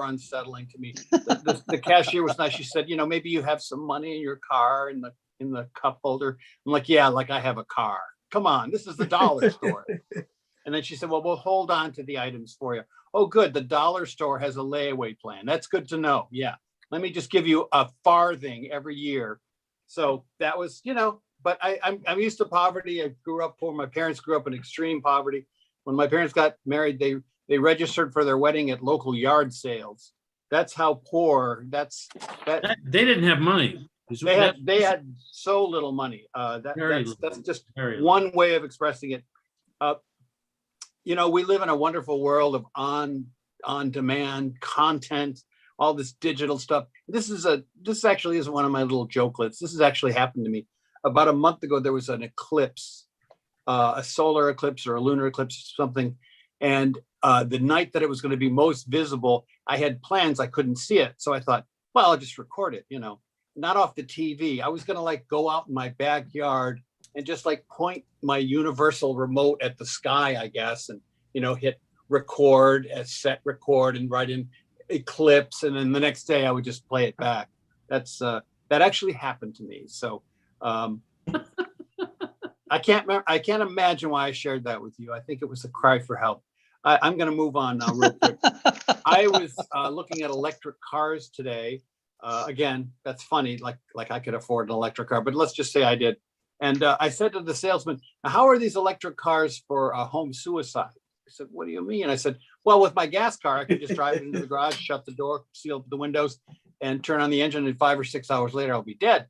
unsettling to me. The cashier was nice. She said, maybe you have some money in your car in the cup holder. I'm like, yeah, like I have a car. Come on, this is the dollar store. And then she said, well, we'll hold on to the items for you. Oh, good. The dollar store has a layaway plan. That's good to know. Yeah. Let me just give you a farthing every year. So that was, but I'm used to poverty. I grew up poor. My parents grew up in extreme poverty. When my parents got married, they registered for their wedding at local yard sales. That's how poor. They didn't have money. They had so little money. That's just one way of expressing it. We live in a wonderful world of on-demand content, all this digital stuff. This actually isn't one of my little jokelets. This has actually happened to me. About a month ago, there was an eclipse, a solar eclipse or a lunar eclipse or something. And the night that it was going to be most visible, I had plans. I couldn't see it. So I thought, well, I'll just record it, not off the TV. I was going to go out in my backyard and just point my universal remote at the sky, I guess, and, hit record, set record and write in eclipse. And then the next day I would just play it back. That actually happened to me. So I can't imagine why I shared that with you. I think it was a cry for help. I'm going to move on now real quick. I was looking at electric cars today. Again, that's funny. Like I could afford an electric car, but let's just say I did. And I said to the salesman, how are these electric cars for home suicide? He said, what do you mean? I said, well, with my gas car, I can just drive it into the garage, shut the door, seal the windows, and turn on the engine. And 5 or 6 hours later, I'll be dead.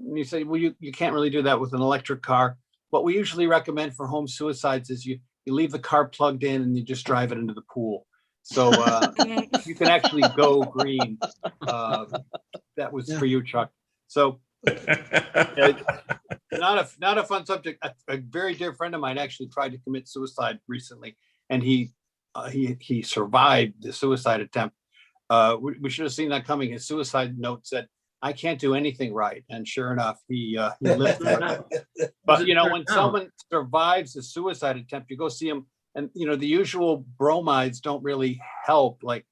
And you say, well, you can't really do that with an electric car. What we usually recommend for home suicides is you leave the car plugged in and you just drive it into the pool. So you can actually go green. That was for you, Chuck. So not a fun subject. A very dear friend of mine actually tried to commit suicide recently, and he survived the suicide attempt. We should have seen that coming. His suicide note said, I can't do anything right. And sure enough, he lived through it. But when someone survives a suicide attempt, you go see him, and the usual bromides don't really help. Like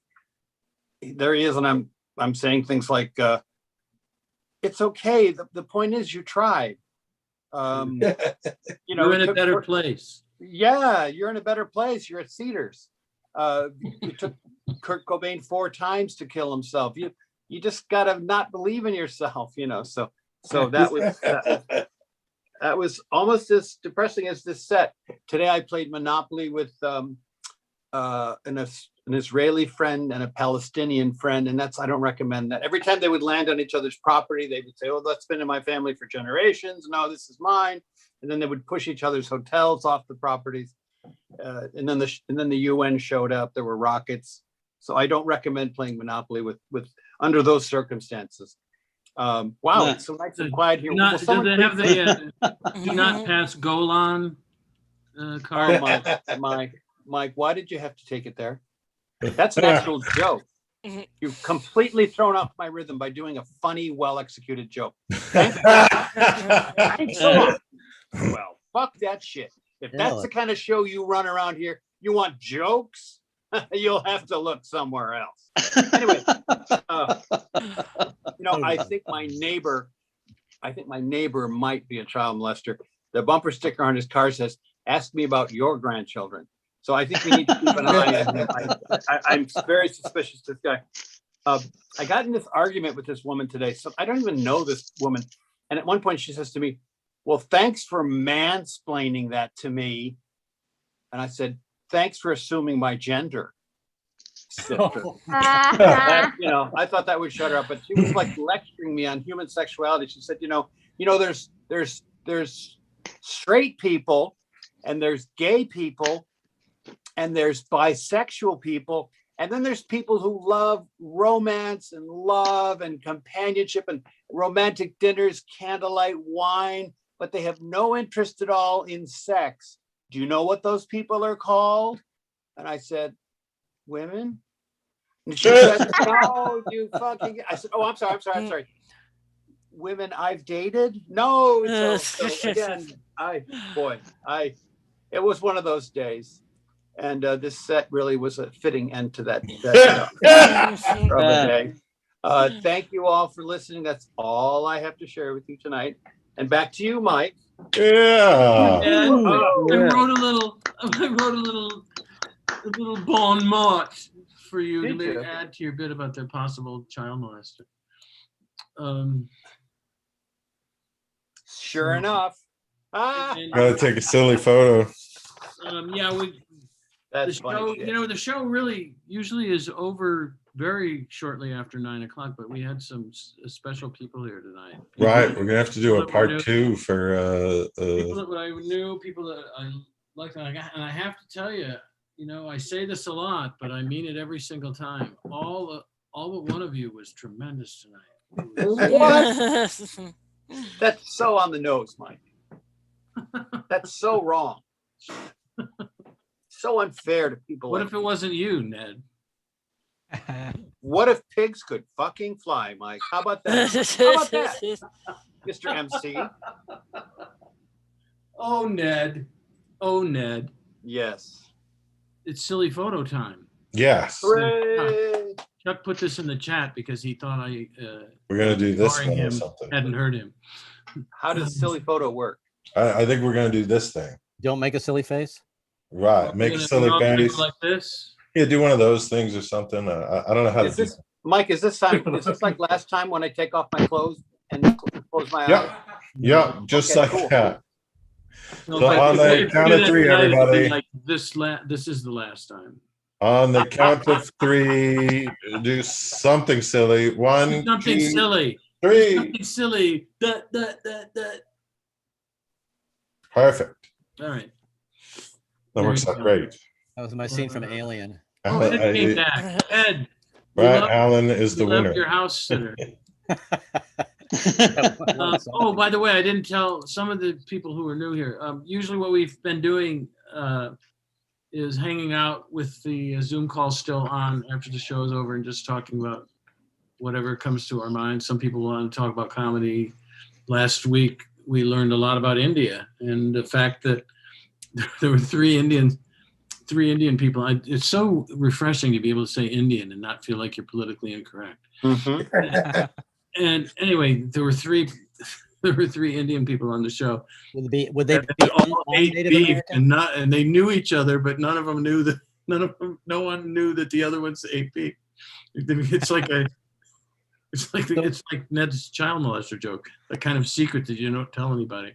there he is, and I'm saying things like, it's okay. The point is you tried. You're in a better place. Yeah, you're in a better place. You're at Cedars. It took Kurt Cobain 4 times to kill himself. You just gotta not believe in yourself, So that was almost as depressing as this set. Today I played Monopoly with an Israeli friend and a Palestinian friend, and I don't recommend that. Every time they would land on each other's property, they would say, "Oh, that's been in my family for generations. No, this is mine." And then they would push each other's hotels off the properties. And then the UN showed up. There were rockets. So I don't recommend playing Monopoly with under those circumstances. Wow, it's so nice and quiet here. Do they have the do not pass Golan card. Mike, why did you have to take it there? That's an actual joke. You've completely thrown off my rhythm by doing a funny, well-executed joke. Thanks. Well, fuck that shit. If that's the kind of show you run around here, you want jokes? You'll have to look somewhere else. Anyway, I think my neighbor might be a child molester. The bumper sticker on his car says, "Ask me about your grandchildren." So I think we need to keep an eye on him. I'm very suspicious of this guy. I got in this argument with this woman today. So I don't even know this woman. And at one point she says to me, "Well, thanks for mansplaining that to me." And I said, "Thanks for assuming my gender, sister." I thought that would shut her up, but she was like lecturing me on human sexuality. She said, there's straight people, and there's gay people, and there's bisexual people, and then there's people who love romance and love and companionship and romantic dinners, candlelight wine, but they have no interest at all in sex. Do you know what those people are called? And I said, "Women." And she said, "No, you fucking." I said, "Oh, I'm sorry. Women I've dated? No." So again, it was one of those days. And this set really was a fitting end to that day. Thank you all for listening. That's all I have to share with you tonight. And back to you, Mike. Yeah. I wrote a little bon mot for you to maybe add to your bit about their possible child molester. Sure enough. Gotta take a silly photo. That's the show really usually is over very shortly after 9 o'clock, but we had some special people here tonight. Right, we're gonna have to do a part 2 for people that I knew, people that I liked, and I have to tell you, I say this a lot, but I mean it every single time. All but one of you was tremendous tonight. What? That's so on the nose, Mike. That's so wrong. So unfair to people. What if it wasn't you, Ned? What if pigs could fucking fly, Mike? How about that? Mr. MC? Oh, Ned. Yes. It's silly photo time. Yes. Hooray! Chuck put this in the chat because he thought we're gonna do this one or him, something. Hadn't heard him. How does silly photo work? I think we're gonna do this thing. Don't make a silly face. Right. Make a silly face. Like this. Yeah, do one of those things or something. I don't know how to do it. Mike, is this like last time when I take off my clothes and close my eyes? Yeah, just like cool. that. No, So on the count of 3, everybody. Like this is the last time. On the count of 3, do something silly. 1, Something 2, silly. 3. Something silly. Perfect. All right. That works out great. That was my scene from Alien. Ed came back. Ed. Right, Alan is the winner. Your house sitter. By the way, I didn't tell some of the people who are new here. Usually what we've been doing is hanging out with the Zoom call still on after the show is over and just talking about whatever comes to our mind. Some people want to talk about comedy. Last week, we learned a lot about India and the fact that there were three Indian people. It's so refreshing to be able to say Indian and not feel like you're politically incorrect. Mm-hmm. And anyway, there were three Indian people on the show. Would they be all ate beef and they knew each other, but none of them knew that no one knew that the other ones ate beef. It's like Ned's child molester joke, a kind of secret that you don't tell anybody.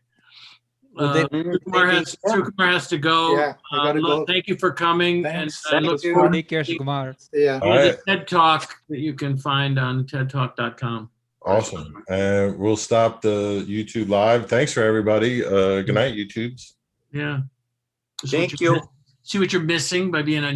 Sukumar has to go. Yeah, I gotta go. Thank you for coming. Thanks. And I look forward Take care, Sukumar. Yeah. All right. to the TED Talk that you can find on tedtalk.com. Awesome. And we'll stop the YouTube live. Thanks for everybody. Good night, YouTubes. Yeah. Thank you. See what you're missing by being on YouTube.